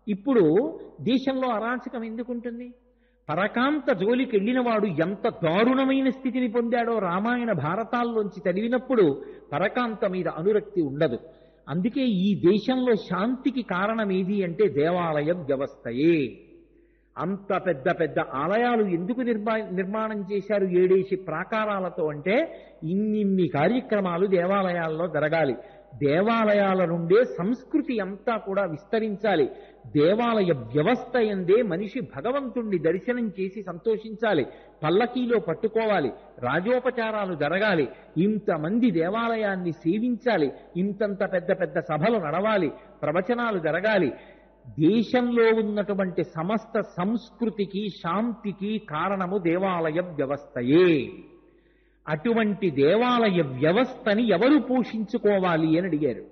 ఇప్పుడు దేశంలో అరాచకం ఎందుకుంటుంది? పరకాంత జోలికి వెళ్ళినవాడు ఎంత దారుణమైన స్థితిని పొందాడో రామాయణ భారతాల్లోంచి చదివినప్పుడు పరకాంత మీద అనురక్తి ఉండదు. అందుకే ఈ దేశంలో శాంతికి కారణం ఏది అంటే దేవాలయ వ్యవస్థయే. అంత పెద్ద పెద్ద ఆలయాలు ఎందుకు నిర్మాణం చేశారు 7 ప్రాకారాలతో అంటే ఇన్ని కార్యక్రమాలు దేవాలయాల్లో జరగాలి. దేవాలయాల నుండే సంస్కృతి అంతా కూడా విస్తరించాలి. దేవాలయ వ్యవస్థ ఎందే మనిషి భగవంతుణ్ణి దర్శనం చేసి సంతోషించాలి, పల్లకీలో పట్టుకోవాలి, రాజోపచారాలు జరగాలి, ఇంతమంది దేవాలయాన్ని సేవించాలి, ఇంతంత పెద్ద పెద్ద సభలు నడవాలి, ప్రవచనాలు జరగాలి. దేశంలో ఉన్నటువంటి సమస్త సంస్కృతికి శాంతికి కారణము దేవాలయ వ్యవస్థయే. అటువంటి దేవాలయ వ్యవస్థని ఎవరు పోషించుకోవాలి అని అడిగారు.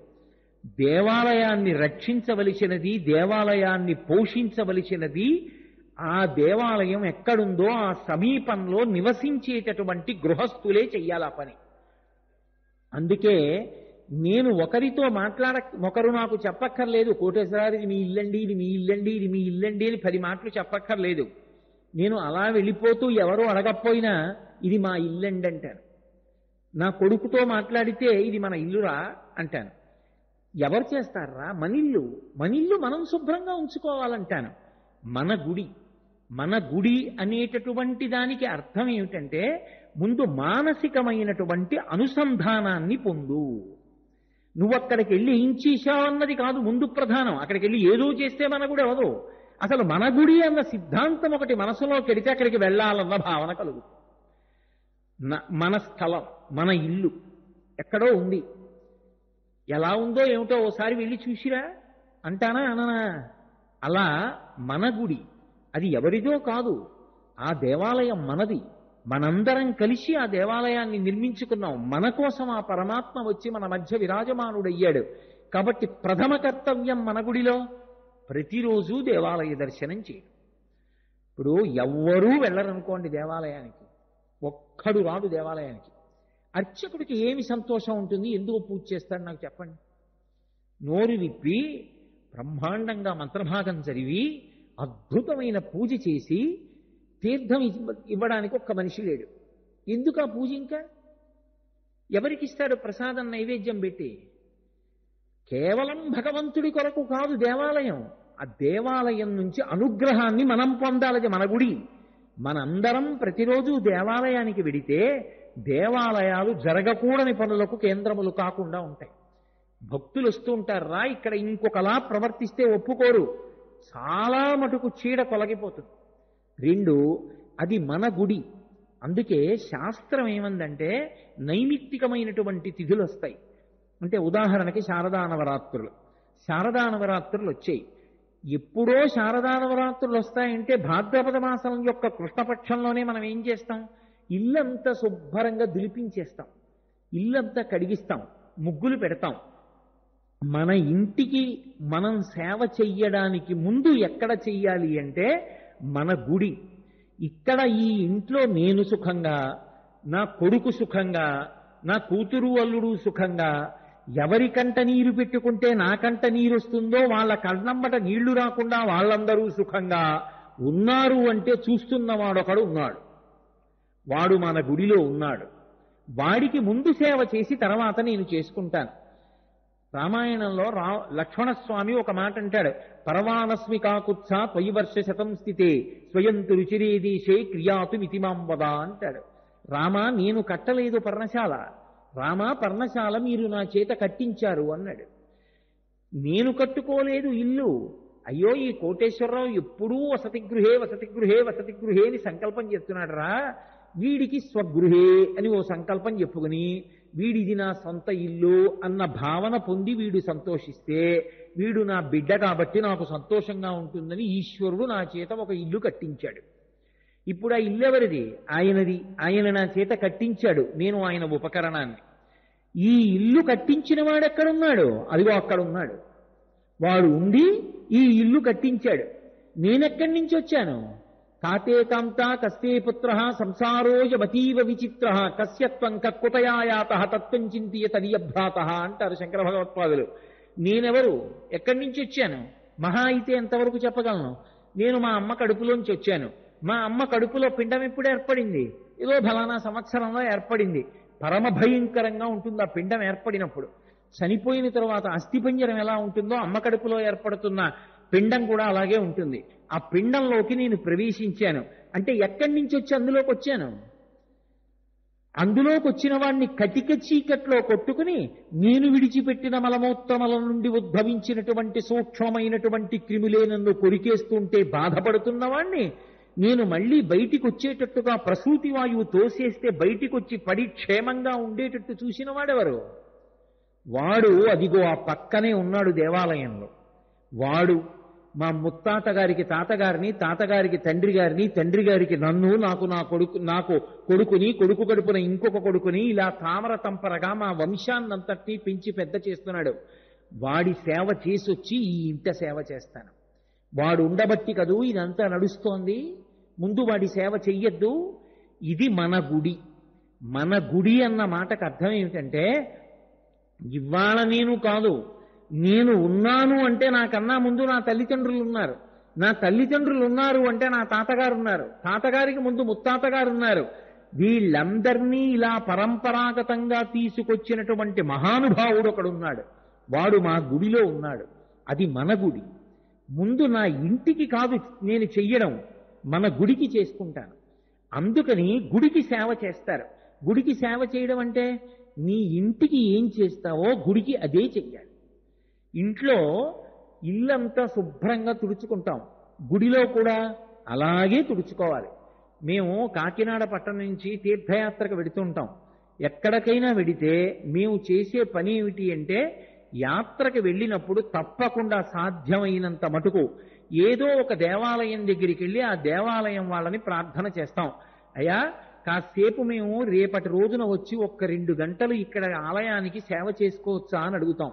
దేవాలయాన్ని రక్షించవలసినది, దేవాలయాన్ని పోషించవలసినది ఆ దేవాలయం ఎక్కడుందో ఆ సమీపంలో నివసించేటటువంటి గృహస్థులే చెయ్యాలి ఆ పని. అందుకే నేను ఒకరితో ఒకరు నాకు చెప్పక్కర్లేదు, కోటేశ్వరారు ఇది మీ ఇల్లండి, ఇది మీ ఇల్లండి, ఇది మీ ఇల్లండి అని 10 మాటలు చెప్పక్కర్లేదు. నేను అలా వెళ్ళిపోతూ ఎవరో అడగకపోయినా ఇది మా ఇల్లండి అంటాను. నా కొడుకుతో మాట్లాడితే ఇది మన ఇల్లురా అంటాను. ఎవరు చేస్తారా? మనిల్లు మనం శుభ్రంగా ఉంచుకోవాలంటాను. మన గుడి అనేటటువంటి దానికి అర్థం ఏమిటంటే ముందు మానసికమైనటువంటి అనుసంధానాన్ని పొందు. నువ్వు అక్కడికి వెళ్ళి ఏం చేశావన్నది కాదు ముందు ప్రధానం. అక్కడికి వెళ్ళి ఏదో చేస్తే మన గుడి అవదు. అసలు మన గుడి అన్న సిద్ధాంతం ఒకటి మనసులో కెడితే అక్కడికి వెళ్ళాలన్న భావన కలుగుతుంది. మన స్థలం, మన ఇల్లు ఎక్కడో ఉంది, ఎలా ఉందో ఏమిటో ఓసారి వెళ్ళి చూసిరా అంటానా అననా? అలా మన గుడి అది ఎవరిదో కాదు, ఆ దేవాలయం మనది. మనందరం కలిసి ఆ దేవాలయాన్ని నిర్మించుకున్నాం. మన కోసం ఆ పరమాత్మ వచ్చి మన మధ్య విరాజమానుడయ్యాడు. కాబట్టి ప్రథమ కర్తవ్యం మన గుడిలో ప్రతిరోజు దేవాలయ దర్శనం చేయడం. ఇప్పుడు ఎవ్వరూ వెళ్ళరనుకోండి దేవాలయానికి, ఒక్కడు రాడు దేవాలయానికి. అర్చకుడికి ఏమి సంతోషం ఉంటుంది? ఎందుకు పూజ చేస్తాడు నాకు చెప్పండి? నోరు విప్పి బ్రహ్మాండంగా మంత్రభాగం చదివి అద్భుతమైన పూజ చేసి తీర్థం ఇవ్వడానికి ఒక్క మనిషి లేడు. ఎందుకు ఆ పూజ? ఇంకా ఎవరికిస్తాడు ప్రసాదం నైవేద్యం పెట్టి? కేవలం భగవంతుడి కొరకు కాదు దేవాలయం. ఆ దేవాలయం నుంచి అనుగ్రహాన్ని మనం పొందాలి. మన గుడి. మనందరం ప్రతిరోజు దేవాలయానికి వెడితే దేవాలయాలు జరగకూడని పనులకు కేంద్రములు కాకుండా ఉంటాయి. భక్తులు వస్తూ ఉంటారా, ఇక్కడ ఇంకొకలా ప్రవర్తిస్తే ఒప్పుకోరు. చాలా మటుకు చీడ కొలగిపోతుంది. 2, అది మన గుడి. అందుకే శాస్త్రం ఏమందంటే నైమిత్తికమైనటువంటి తిథులు వస్తాయి. అంటే ఉదాహరణకి శారదా నవరాత్రులు. శారదా నవరాత్రులు వచ్చాయి. ఎప్పుడో శారదా నవరాత్రులు వస్తాయంటే భాద్రపద మాసం యొక్క కృష్ణపక్షంలోనే మనం ఏం చేస్తాం? ఇల్లంతా శుభ్రంగా దులిపించేస్తాం, ఇల్లంతా కడిగిస్తాం, ముగ్గులు పెడతాం. మన ఇంటికి మనం సేవ చెయ్యడానికి ముందు ఎక్కడ చెయ్యాలి అంటే మన గుడి. ఇక్కడ ఈ ఇంట్లో నేను సుఖంగా, నా కొడుకు సుఖంగా, నా కూతురు అల్లుడు సుఖంగా, ఎవరికంట నీరు పెట్టుకుంటే నాకంట నీరు వస్తుందో వాళ్ళ కళ్ళమ్మట నీళ్లు రాకుండా వాళ్ళందరూ సుఖంగా ఉన్నారు అంటే చూస్తున్నవాడొకడు ఉన్నాడు. వాడు మన గుడిలో ఉన్నాడు. వాడికి ముందు సేవ చేసి తర్వాత నేను చేసుకుంటాను. రామాయణంలో లక్ష్మణస్వామి ఒక మాట అంటాడు, పరవానస్మి కాకుత్స త్వయి వర్ష శతం స్థితే స్వయంతు రుచిరేదీశే క్రియాతు మితిమాం వద అంటాడు. రామ, నేను కట్టలేదు పర్ణశాల. రామ, పర్ణశాల మీరు నా చేత కట్టించారు అన్నాడు. నేను కట్టుకోలేదు ఇల్లు. అయ్యో, ఈ కోటేశ్వరరావు ఎప్పుడూ వసతి గృహే వసతి గృహే వసతి గృహే అని సంకల్పం చేస్తున్నాడు రా. వీడికి స్వగృహే అని ఓ సంకల్పం చెప్పుకుని వీడిది నా సొంత ఇల్లు అన్న భావన పొంది వీడు సంతోషిస్తే, వీడు నా బిడ్డ కాబట్టి నాకు సంతోషంగా ఉంటుందని ఈశ్వరుడు నా చేత ఒక ఇల్లు కట్టించాడు. ఇప్పుడు ఆ ఇల్లు ఎవరిది? ఆయనది. ఆయన నా చేత కట్టించాడు, నేను ఆయన ఉపకరణాన్ని. ఈ ఇల్లు కట్టించిన వాడు ఎక్కడున్నాడు? అదిగో అక్కడున్నాడు. వాడు ఉండి ఈ ఇల్లు కట్టించాడు. నేనెక్కడి నుంచి వచ్చాను? కాతే కాంతా కస్తే పుత్ర సంసారోజమతీవ విచిత్ర కస్యత్వం కక్కుతయాయాత తత్వం చింతియ తదియభ్రాత అంటారు శంకర భగవత్పాదులు. నేనెవరు? ఎక్కడి నుంచి వచ్చాను? మహా అయితే ఎంతవరకు చెప్పగలను? నేను మా అమ్మ కడుపులోంచి వచ్చాను. మా అమ్మ కడుపులో పిండం ఎప్పుడు ఏర్పడింది? ఏదో ఫలానా సంవత్సరంలో ఏర్పడింది. పరమ భయంకరంగా ఉంటుంది ఆ పిండం ఏర్పడినప్పుడు. చనిపోయిన తరువాత అస్థిపంజరం ఎలా ఉంటుందో అమ్మ కడుపులో ఏర్పడుతున్న పిండం కూడా అలాగే ఉంటుంది. ఆ పిండంలోకి నేను ప్రవేశించాను. అంటే ఎక్కడి నుంచి వచ్చి అందులోకి వచ్చాను? అందులోకి వచ్చిన వాడిని కటిక చీకట్లో కొట్టుకుని నేను విడిచిపెట్టిన మలమూత్రముల నుండి ఉద్భవించినటువంటి సూక్ష్మమైనటువంటి క్రిములే నన్ను కొరికేస్తుంటే బాధపడుతున్న వాణ్ణి నేను మళ్ళీ బయటికి వచ్చేటట్టుగా ప్రసూతి వాయువు తోసేస్తే బయటికి వచ్చి పడి క్షేమంగా ఉండేటట్టు చూసిన వాడెవరు? వాడు అదిగో ఆ పక్కనే ఉన్నాడు దేవాలయంలో. వాడు మా ముత్తాత గారికి తాతగారిని, తాతగారికి తండ్రి గారిని, తండ్రి గారికి నన్ను, నాకు కొడుకుని, కొడుకు కడుపున ఇంకొక కొడుకుని, ఇలా తామర తంపరగా మా వంశాన్నంతటినీ పెంచి పెద్ద చేస్తున్నాడు. వాడి సేవ చేసొచ్చి ఈ ఇంట సేవ చేస్తాను. వాడు ఉండబట్టి కదూ ఇదంతా నడుస్తోంది. ముందు వాడి సేవ చెయ్యొద్దు. ఇది మన గుడి. మన గుడి అన్న మాటకు అర్థం ఏమిటంటే, ఇవాళ నేను కాదు, నేను ఉన్నాను అంటే నాకన్నా ముందు నా తల్లిదండ్రులు ఉన్నారు. నా తల్లిదండ్రులు ఉన్నారు అంటే నా తాతగారు ఉన్నారు. తాతగారికి ముందు ముత్తాతగారు ఉన్నారు. వీళ్ళందరినీ ఇలా పరంపరాగతంగా తీసుకొచ్చినటువంటి మహానుభావుడు ఒకడున్నాడు. వాడు మా గుడిలో ఉన్నాడు. అది మన గుడి. ముందు నా ఇంటికి కాదు నేను చెయ్యడం, మన గుడికి చేసుకుంటాను. అందుకని గుడికి సేవ చేస్తారు. గుడికి సేవ చేయడం అంటే నీ ఇంటికి ఏం చేస్తావో గుడికి అదే చెయ్యాలి. ఇంట్లో ఇల్లంతా శుభ్రంగా తుడుచుకుంటాం, గుడిలో కూడా అలాగే తుడుచుకోవాలి. మేము కాకినాడ పట్టణం నుంచి తీర్థయాత్రకు వెడుతుంటాం. ఎక్కడికైనా వెడితే మేము చేసే పని ఏమిటి అంటే, యాత్రకు వెళ్ళినప్పుడు తప్పకుండా సాధ్యమైనంత మటుకు ఏదో ఒక దేవాలయం దగ్గరికి వెళ్ళి ఆ దేవాలయం వాళ్ళని ప్రార్థన చేస్తాం. అయ్యా, కాసేపు మేము రేపటి రోజున వచ్చి 1-2 గంటలు ఇక్కడ ఆలయానికి సేవ చేసుకోవచ్చా అని అడుగుతాం.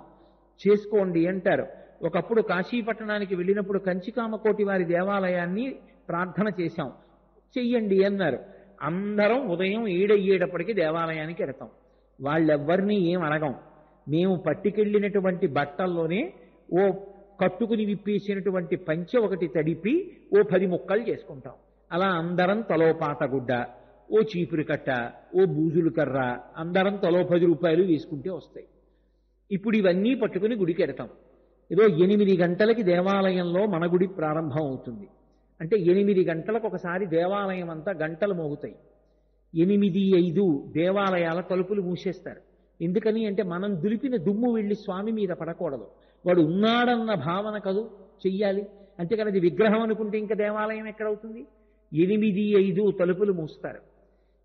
చేసుకోండి అంటారు. ఒకప్పుడు కాశీపట్టణానికి వెళ్ళినప్పుడు కంచికామకోటి వారి దేవాలయాన్ని ప్రార్థన చేశాం, చెయ్యండి అన్నారు. అందరం ఉదయం 7 అయ్యేటప్పటికి దేవాలయానికి వెళతాం. వాళ్ళెవ్వరినీ ఏం అడగం. మేము పట్టుకెళ్ళినటువంటి బట్టల్లోనే ఓ కట్టుకుని విప్పేసినటువంటి పంచె ఒకటి తడిపి ఓ 10 ముక్కలు చేసుకుంటాం. అలా అందరం తలో పాతగుడ్డ, ఓ చీపురు కట్ట, ఓ బూజులు కర్ర, అందరం తలో 10 రూపాయలు వేసుకుంటే వస్తాయి. ఇప్పుడు ఇవన్నీ పట్టుకుని గుడికి వెడతాం. ఏదో 8 గంటలకి దేవాలయంలో మన గుడి ప్రారంభం అవుతుంది. అంటే 8 గంటలకు ఒకసారి దేవాలయం అంతా గంటలు మోగుతాయి. 8:05 దేవాలయాల తలుపులు మూసేస్తారు. ఎందుకని అంటే మనం దులిపిన దుమ్ము వెళ్ళి స్వామి మీద పడకూడదు. వాడు ఉన్నాడన్న భావన కదూ చెయ్యాలి. అంతేకాని అది విగ్రహం అనుకుంటే ఇంకా దేవాలయం ఎక్కడవుతుంది? 8, 5 తలుపులు మూస్తారు.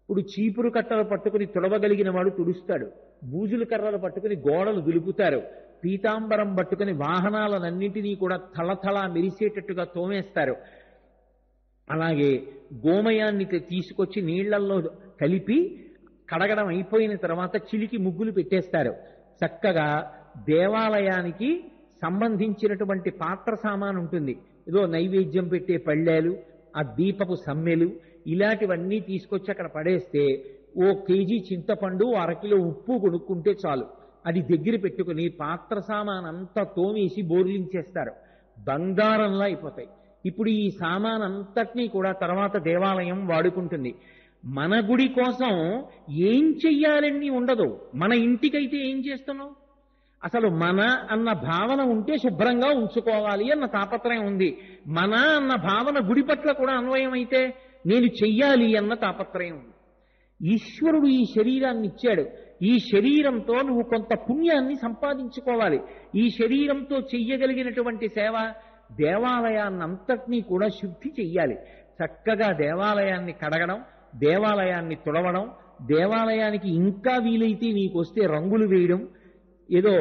ఇప్పుడు చీపురు కట్టలు పట్టుకుని తుడవగలిగిన వాడు తుడుస్తాడు, బూజులు కర్రలు పట్టుకుని గోడలు దులుపుతారు, పీతాంబరం పట్టుకుని వాహనాలన్నింటినీ కూడా తళతళ మెరిసేటట్టుగా తోమేస్తారు. అలాగే గోమయాన్ని తీసుకొచ్చి నీళ్లల్లో కలిపి కడగడం అయిపోయిన తర్వాత చిలికి ముగ్గులు పెట్టేస్తారు. చక్కగా దేవాలయానికి సంబంధించినటువంటి పాత్ర సామాను ఉంటుంది, ఏదో నైవేద్యం పెట్టే పళ్ళేలు, ఆ దీపపు సమ్మెలు, ఇలాంటివన్నీ తీసుకొచ్చి అక్కడ పడేస్తే ఓ కేజీ చింతపండు, 1/2 కిలో ఉప్పు కొనుక్కుంటే చాలు. అది దగ్గర పెట్టుకుని పాత్ర సామానంతా తోమేసి బోర్లించేస్తారు, బంగారంలా అయిపోతాయి. ఇప్పుడు ఈ సామానంతటినీ కూడా తర్వాత దేవాలయం వాడుకుంటుంది. మన గుడి కోసం ఏం చెయ్యాలని ఉండదు. మన ఇంటికైతే ఏం చేస్తున్నావు? అసలు మన అన్న భావన ఉంటే శుభ్రంగా ఉంచుకోవాలి అన్న తాపత్రయం ఉంది. మన అన్న భావన గుడి పట్ల కూడా అన్వయం అయితే నేను చెయ్యాలి అన్న తాపత్రయం ఉంది. ఈశ్వరుడు ఈ శరీరాన్ని ఇచ్చాడు. ఈ శరీరంతో నువ్వు కొంత పుణ్యాన్ని సంపాదించుకోవాలి. ఈ శరీరంతో చెయ్యగలిగినటువంటి సేవ దేవాలయాన్నంతటినీ కూడా శుద్ధి చెయ్యాలి. చక్కగా దేవాలయాన్ని కడగడం, దేవాలయాన్ని తుడవడం, దేవాలయానికి ఇంకా వీలైతే నీకు వస్తే రంగులు వేయడం, ఏదో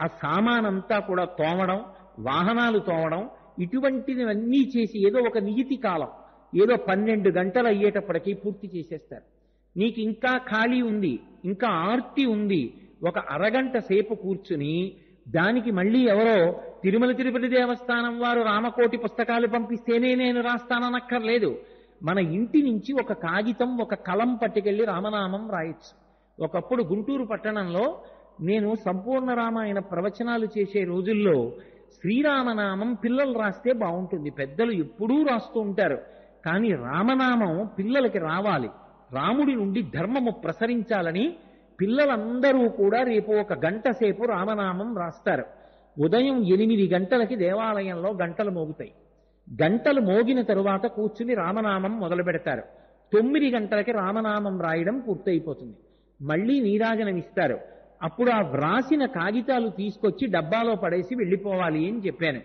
ఆ సామానంతా కూడా తోమడం, వాహనాలు తోమడం, ఇటువంటివన్నీ చేసి ఏదో ఒక నియతి కాలం, ఏదో 12 గంటలు అయ్యేటప్పటికీ పూర్తి చేసేస్తారు. నీకు ఇంకా ఖాళీ ఉంది, ఇంకా ఆర్తి ఉంది, ఒక అరగంట సేపు కూర్చుని దానికి మళ్ళీ ఎవరో తిరుమల తిరుపతి దేవస్థానం వారు రామకోటి పుస్తకాలు పంపిస్తేనే నేను రాస్తాననక్కర్లేదు. మన ఇంటి నుంచి ఒక కాగితం, ఒక కలం పట్టుకెళ్ళి రామనామం రాయొచ్చు. ఒకప్పుడు గుంటూరు పట్టణంలో నేను సంపూర్ణ రామాయణ ప్రవచనాలు చేసే రోజుల్లో శ్రీరామనామం పిల్లలు రాస్తే బాగుంటుంది. పెద్దలు ఎప్పుడూ రాస్తూ ఉంటారు, కానీ రామనామం పిల్లలకి రావాలి. రాముడి నుండి ధర్మము ప్రసరించాలని పిల్లలందరూ కూడా రేపు 1 గంట సేపు రామనామం రాస్తారు. ఉదయం 8 గంటలకి దేవాలయంలో గంటలు మోగుతాయి. గంటలు మోగిన తరువాత కూర్చుని రామనామం మొదలు పెడతారు. 9 గంటలకి రామనామం రాయడం పూర్తయిపోతుంది. మళ్ళీ నీరాజనం ఇస్తారు. అప్పుడు ఆ వ్రాసిన కాగితాలు తీసుకొచ్చి డబ్బాలో పడేసి వెళ్ళిపోవాలి అని చెప్పాను.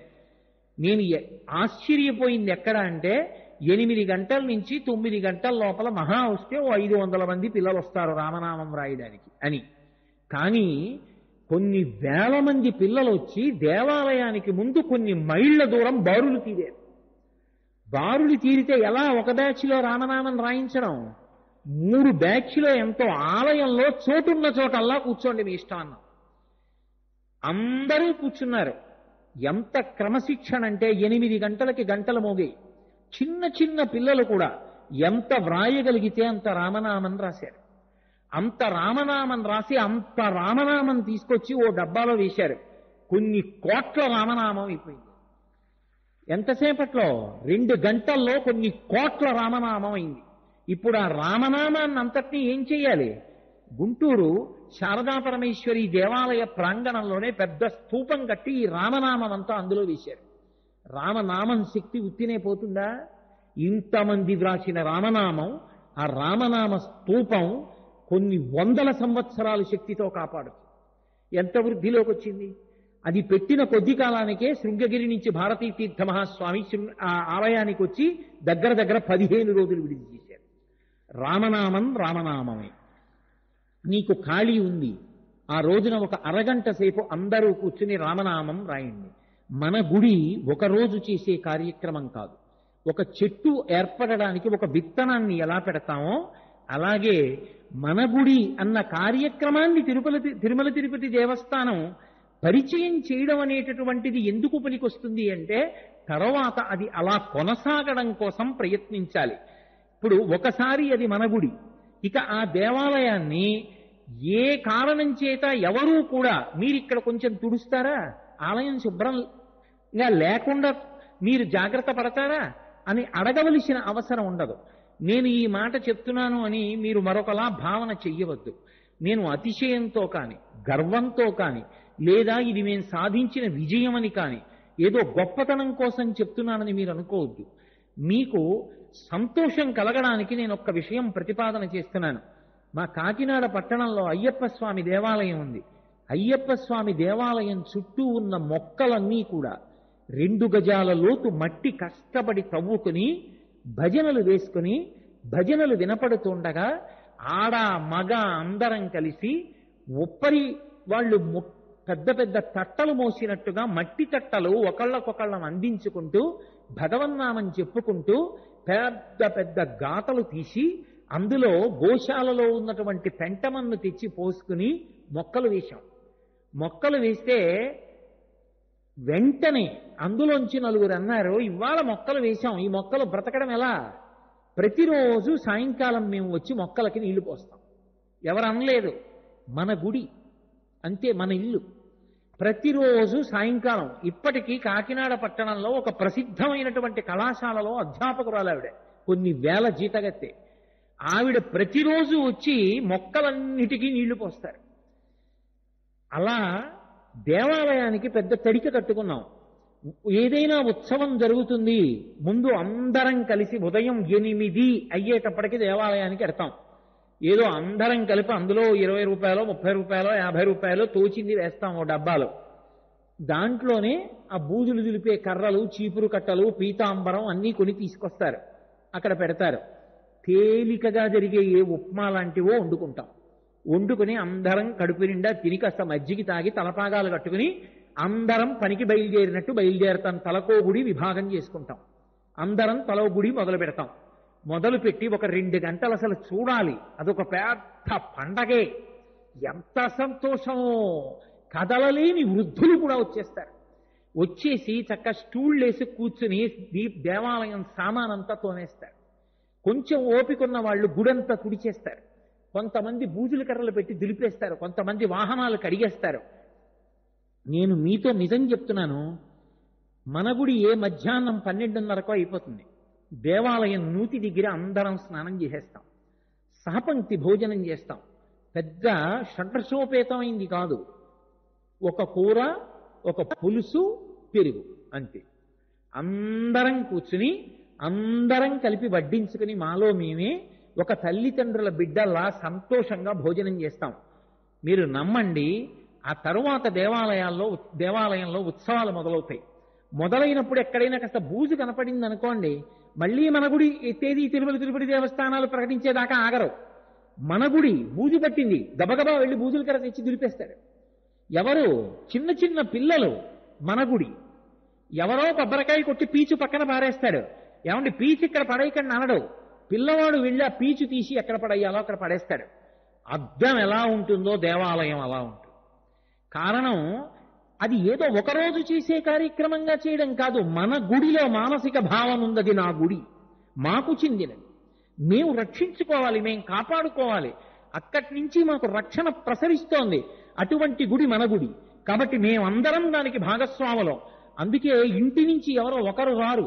నేను ఆశ్చర్యపోయింది ఎక్కడ అంటే 8 గంటల నుంచి 9 గంటల లోపల మహా వస్తే ఓ 500 మంది పిల్లలు వస్తారు రామనామం రాయడానికి అని. కానీ కొన్ని వేల మంది పిల్లలు వచ్చి దేవాలయానికి ముందు కొన్ని మైళ్ళ దూరం బారులు తీరారు. బారులు తీరితే ఎలా ఒక బ్యాచ్లో రామనామం రాయించడం? 3 బ్యాచ్లో ఎంతో ఆలయంలో చోటున్న చోటల్లా కూర్చోండి మీ ఇష్టం అన్నాం. అందరూ కూర్చున్నారు. ఎంత క్రమశిక్షణ అంటే 8 గంటలకి గంటలు మోగాయి. చిన్న చిన్న పిల్లలు కూడా ఎంత వ్రాయగలిగితే అంత రామనామం రాశారు. అంత రామనామం రాసి అంత రామనామం తీసుకొచ్చి ఓ డబ్బాలో వేశారు. కొన్ని కోట్ల రామనామం అయిపోయింది. ఎంతసేపట్లో? 2 గంటల్లో కొన్ని కోట్ల రామనామం అయింది. ఇప్పుడు ఆ రామనామాన్ని అంతటినీ ఏం చెయ్యాలి? గుంటూరు శారదా పరమేశ్వరి దేవాలయ ప్రాంగణంలోనే పెద్ద స్తూపం కట్టి ఈ రామనామం అంతా అందులో వేశారు. రామనామం శక్తి ఉత్తినే పోతుందా? ఇంతమంది వ్రాసిన రామనామం, ఆ రామనామ స్తూపం కొన్ని 100 సంవత్సరాల శక్తితో కాపాడుతుంది. ఎంత వృద్ధిలోకి వచ్చింది! అది పెట్టిన కొద్ది కాలానికే శృంగగిరి నుంచి భారతీ తీర్థ మహాస్వామి ఆ ఆలయానికి వచ్చి దగ్గర 15 రోజులు విడిది చేశారు. రామనామం రామనామమే. నీకు ఖాళీ ఉంది, ఆ రోజున ఒక అరగంట సేపు అందరూ కూర్చుని రామనామం రాయండి. మన గుడి ఒకరోజు చేసే కార్యక్రమం కాదు. ఒక చెట్టు ఏర్పడడానికి ఒక విత్తనాన్ని ఎలా పెడతామో అలాగే మన గుడి అన్న కార్యక్రమాన్ని తిరుమల తిరుపతి దేవస్థానం పరిచయం చేయడం అనేటటువంటిది ఎందుకు పనికొస్తుంది అంటే తర్వాత అది అలా కొనసాగడం కోసం ప్రయత్నించాలి. ఇప్పుడు ఒకసారి అది మన గుడి, ఇక ఆ దేవాలయాన్ని ఏ కారణం చేత ఎవరూ కూడా మీరిక్కడ కొంచెం తుడుస్తారా, ఆలయం శుభ్రంగా లేకుండా మీరు జాగ్రత్త పడతారా అని అడగవలసిన అవసరం ఉండదు. నేను ఈ మాట చెప్తున్నాను అని మీరు మరొకలా భావన చెయ్యవద్దు. నేను అతిశయంతో కానీ గర్వంతో కానీ లేదా ఇది మేము సాధించిన విజయం అని కానీ ఏదో గొప్పతనం కోసం చెప్తున్నానని మీరు అనుకోవద్దు. మీకు సంతోషం కలగడానికి నేను ఒక్క విషయం ప్రతిపాదన చేస్తున్నాను. మా కాకినాడ పట్టణంలో అయ్యప్ప స్వామి దేవాలయం ఉంది. అయ్యప్ప స్వామి దేవాలయం చుట్టూ ఉన్న మొక్కలన్నీ కూడా 2 గజాల లోతు మట్టి కష్టపడి తవ్వుకుని భజనలు వేసుకుని భజనలు వినపడుతుండగా ఆడ మగ అందరం కలిసి ఒప్పరి వాళ్ళు పెద్ద పెద్ద తట్టలు మోసినట్టుగా మట్టి తట్టలు ఒకళ్ళకొకళ్ళం అందించుకుంటూ భగవన్నామం చెప్పుకుంటూ పెద్ద పెద్ద గాతలు తీసి అందులో గోశాలలో ఉన్నటువంటి పెంటమన్ను తెచ్చి పోసుకుని మొక్కలు వేశాం. మొక్కలు వేస్తే వెంటనే అందులోంచి నలుగురు అన్నారు, ఇవాళ మొక్కలు వేశాం, ఈ మొక్కలు బ్రతకడం ఎలా? ప్రతిరోజు సాయంకాలం మేము వచ్చి మొక్కలకి నీళ్లు పోస్తాం. ఎవరు అనలేదు, మన గుడి అంతే, మన ఇల్లు. ప్రతిరోజు సాయంకాలం ఇప్పటికీ కాకినాడ పట్టణంలో ఒక ప్రసిద్ధమైనటువంటి కళాశాలలో అధ్యాపకురాలు ఆవిడ, కొన్ని వేల జీతగత్తే. ఆవిడ ప్రతిరోజు వచ్చి మొక్కలన్నిటికీ నీళ్లు పోస్తారు. అలా దేవాలయానికి పెద్ద తడిక కట్టుకున్నాం. ఏదైనా ఉత్సవం జరుగుతుంది, ముందు అందరం కలిసి ఉదయం 8 అయ్యేటప్పటికి దేవాలయానికి వెడతాం. ఏదో అందరం కలిపి అందులో 20 రూపాయలు 30 రూపాయలు 50 రూపాయలు తోచింది వేస్తాం ఓ డబ్బాలో. దాంట్లోనే ఆ బూజులు దులిపే కర్రలు, చీపురు కట్టలు, పీతాంబరం అన్నీ కొని తీసుకొస్తారు, అక్కడ పెడతారు. తేలికగా జరిగే ఏ ఉప్మా లాంటివో వండుకుంటాం. వండుకుని అందరం కడుపు నిండా తిని కాస్త మజ్జిగ తాగి తలపాగాలు కట్టుకుని అందరం పనికి బయలుదేరినట్టు బయలుదేరతాం. తలకో గుడి విభాగం చేసుకుంటాం. అందరం తలో గుడి మొదలు పెడతాం. మొదలుపెట్టి ఒక 2 గంటలు అసలు చూడాలి, అదొక పెద్ద పండగే. ఎంత సంతోషమో! కదలలేని వృద్ధులు కూడా వచ్చేస్తారు. వచ్చేసి చక్క స్టూళ్ళు వేసి కూర్చుని దేవాలయం సామానంతా తోనేస్తారు. కొంచెం ఓపికన్న వాళ్ళు గుడంతా తుడిచేస్తారు. కొంతమంది బూజుల కర్రలు పెట్టి దులిపేస్తారు, కొంతమంది వాహనాలు కడిగేస్తారు. నేను మీతో నిజం చెప్తున్నాను, మన గుడి ఏ మధ్యాహ్నం 12:30కో అయిపోతుంది. దేవాలయం నూతి దగ్గర అందరం స్నానం చేసేస్తాం, సహపంక్తి భోజనం చేస్తాం. పెద్ద షడ్రసోపేతమైంది కాదు, ఒక కూర, ఒక పులుసు, పెరుగు, అంతే. అందరం కూర్చుని అందరం కలిపి వడ్డించుకుని మాలో మేమే ఒక తల్లిదండ్రుల బిడ్డల్లా సంతోషంగా భోజనం చేస్తాం. మీరు నమ్మండి, ఆ తరువాత దేవాలయంలో ఉత్సవాలు మొదలవుతాయి. మొదలైనప్పుడు ఎక్కడైనా కాస్త బూజు కనపడింది అనుకోండి, మళ్ళీ మన గుడి తేదీ తిరుపతి దేవస్థానాలు ప్రకటించేదాకా ఆగరు. మన గుడి బూజు పట్టింది, గబగబా వెళ్ళి బూజుల కర్ర తెచ్చి దులిపేస్తాడు. ఎవరు? చిన్న చిన్న పిల్లలు. మన గుడి. ఎవరో కొబ్బరికాయ కొట్టి పీచు పక్కన పారేస్తాడు. ఏమంటే పీచు ఇక్కడ పడేయకండి అనడు, పిల్లవాడు వెళ్ళి ఆ పీచు తీసి ఎక్కడ పడేయాలో అక్కడ పడేస్తాడు. అద్దం ఎలా ఉంటుందో దేవాలయం అలా ఉంటుంది. కారణం అది ఏదో ఒకరోజు చేసే కార్యక్రమంగా చేయడం కాదు. మన గుడిలో మానసిక భావం ఉన్నది, నా గుడి మాకు చెందినది, మేము రక్షించుకోవాలి, మేము కాపాడుకోవాలి. అక్కడి నుంచి మాకు రక్షణ ప్రసరిస్తోంది. అటువంటి గుడి మన గుడి కాబట్టి మేమందరం దానికి భాగస్వాములం. అందుకే ఇంటి నుంచి ఎవరో ఒకరు రారు,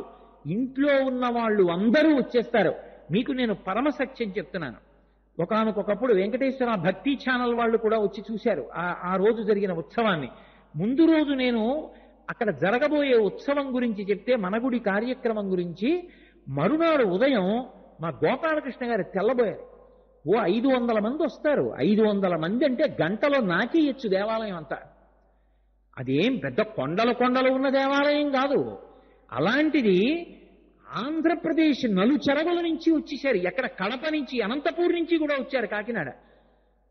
ఇంట్లో ఉన్న వాళ్ళు అందరూ వచ్చేస్తారు. మీకు నేను పరమసత్యం చెప్తున్నాను. ఒకానొకప్పుడు వెంకటేశ్వర భక్తి ఛానల్ వాళ్ళు కూడా వచ్చి చూశారు ఆ రోజు జరిగిన ఉత్సవాన్ని. ముందు రోజు నేను అక్కడ జరగబోయే ఉత్సవం గురించి చెప్తే, మన గుడి కార్యక్రమం గురించి, మరునాడు ఉదయం మా గోపాలకృష్ణ గారు తెల్లబోయారు. ఓ 500 మంది వస్తారు. 500 మంది అంటే గంటలో నాకేయచ్చు దేవాలయం అంతా. అదేం పెద్ద కొండలు ఉన్న దేవాలయం కాదు. అలాంటిది ఆంధ్రప్రదేశ్ నలుచెరగుల నుంచి వచ్చేసారు. ఎక్కడ కడప నుంచి, అనంతపూర్ నుంచి కూడా వచ్చారు కాకినాడ.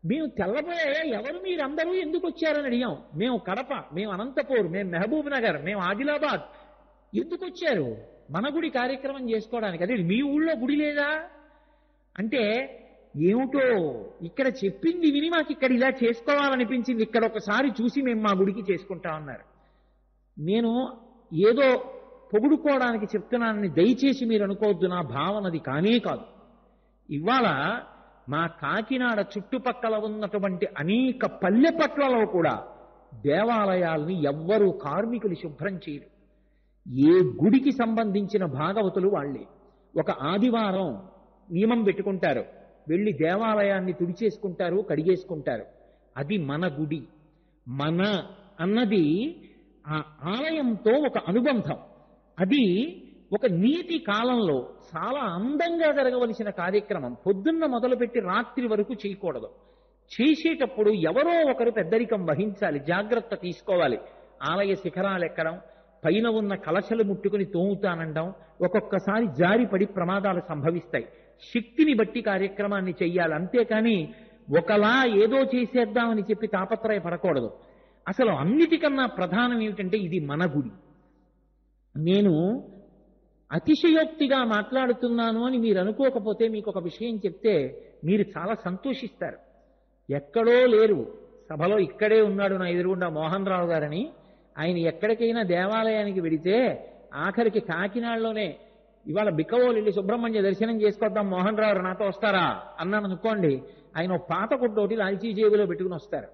మేము తెల్లబోయా, ఎవరు మీరందరూ ఎందుకు వచ్చారని అడిగాం. మేము కడప, మేము అనంతపూర్, మేము మహబూబ్ నగర్, మేము ఆదిలాబాద్. ఎందుకు వచ్చారు? మన గుడి కార్యక్రమం చేసుకోవడానికి. అదే మీ ఊళ్ళో గుడి లేదా అంటే, ఏమిటో ఇక్కడ చెప్పింది విని మాకు ఇక్కడ ఇలా చేసుకోవాలనిపించింది, ఇక్కడ ఒకసారి చూసి మేము మా గుడికి చేసుకుంటామన్నారు. నేను ఏదో పొగుడుకోవడానికి చెప్తున్నానని దయచేసి మీరు అనుకోవద్దు, నా భావనది కానే కాదు. ఇవాళ మా కాకినాడ చుట్టుపక్కల ఉన్నటువంటి అనేక పల్లె పట్లలో కూడా దేవాలయాల్ని ఎవ్వరూ కార్మికులు శుభ్రం చేయరు. ఏ గుడికి సంబంధించిన భాగవతులు వాళ్ళే. ఒక ఆదివారం నియమం పెట్టుకుంటారు, వెళ్ళి దేవాలయాన్ని తుడిచేసుకుంటారు, కడిగేసుకుంటారు. అది మన గుడి. మన అన్నది ఆ ఆలయంతో ఒక అనుబంధం. అది ఒక నీతి కాలంలో చాలా అందంగా జరగవలసిన కార్యక్రమం. పొద్దున్న మొదలుపెట్టి రాత్రి వరకు చేయకూడదు. చేసేటప్పుడు ఎవరో ఒకరు పెద్దరికం వహించాలి, జాగ్రత్త తీసుకోవాలి. ఆలయ శిఖరాలు ఎక్కడం, పైన ఉన్న కలశలు ముట్టుకుని తోముతానండం, ఒక్కొక్కసారి జారిపడి ప్రమాదాలు సంభవిస్తాయి. శక్తిని బట్టి కార్యక్రమాన్ని చెయ్యాలి, అంతేకాని ఒకలా ఏదో చేసేద్దామని చెప్పి తాపత్రయపడకూడదు. అసలు అన్నిటికన్నా ప్రధానం ఏమిటంటే ఇది మన గుడి. నేను అతిశయోక్తిగా మాట్లాడుతున్నాను అని మీరు అనుకోకపోతే మీకు ఒక విషయం చెప్తే మీరు చాలా సంతోషిస్తారు. ఎక్కడో లేరు, సభలో ఇక్కడే ఉన్నాడు నా ఎదురుగుండా మోహన్ రావు గారని. ఆయన ఎక్కడికైనా దేవాలయానికి వెడితే ఆఖరికి కాకినాడలోనే ఇవాళ బిక్కవోలు సుబ్రహ్మణ్య దర్శనం చేసుకొద్దాం మోహన్ రావు నాతో వస్తారా అన్నాను అనుకోండి, ఆయన పాత గుడ్డోటి లాల్చీ జేబులో పెట్టుకుని వస్తారు.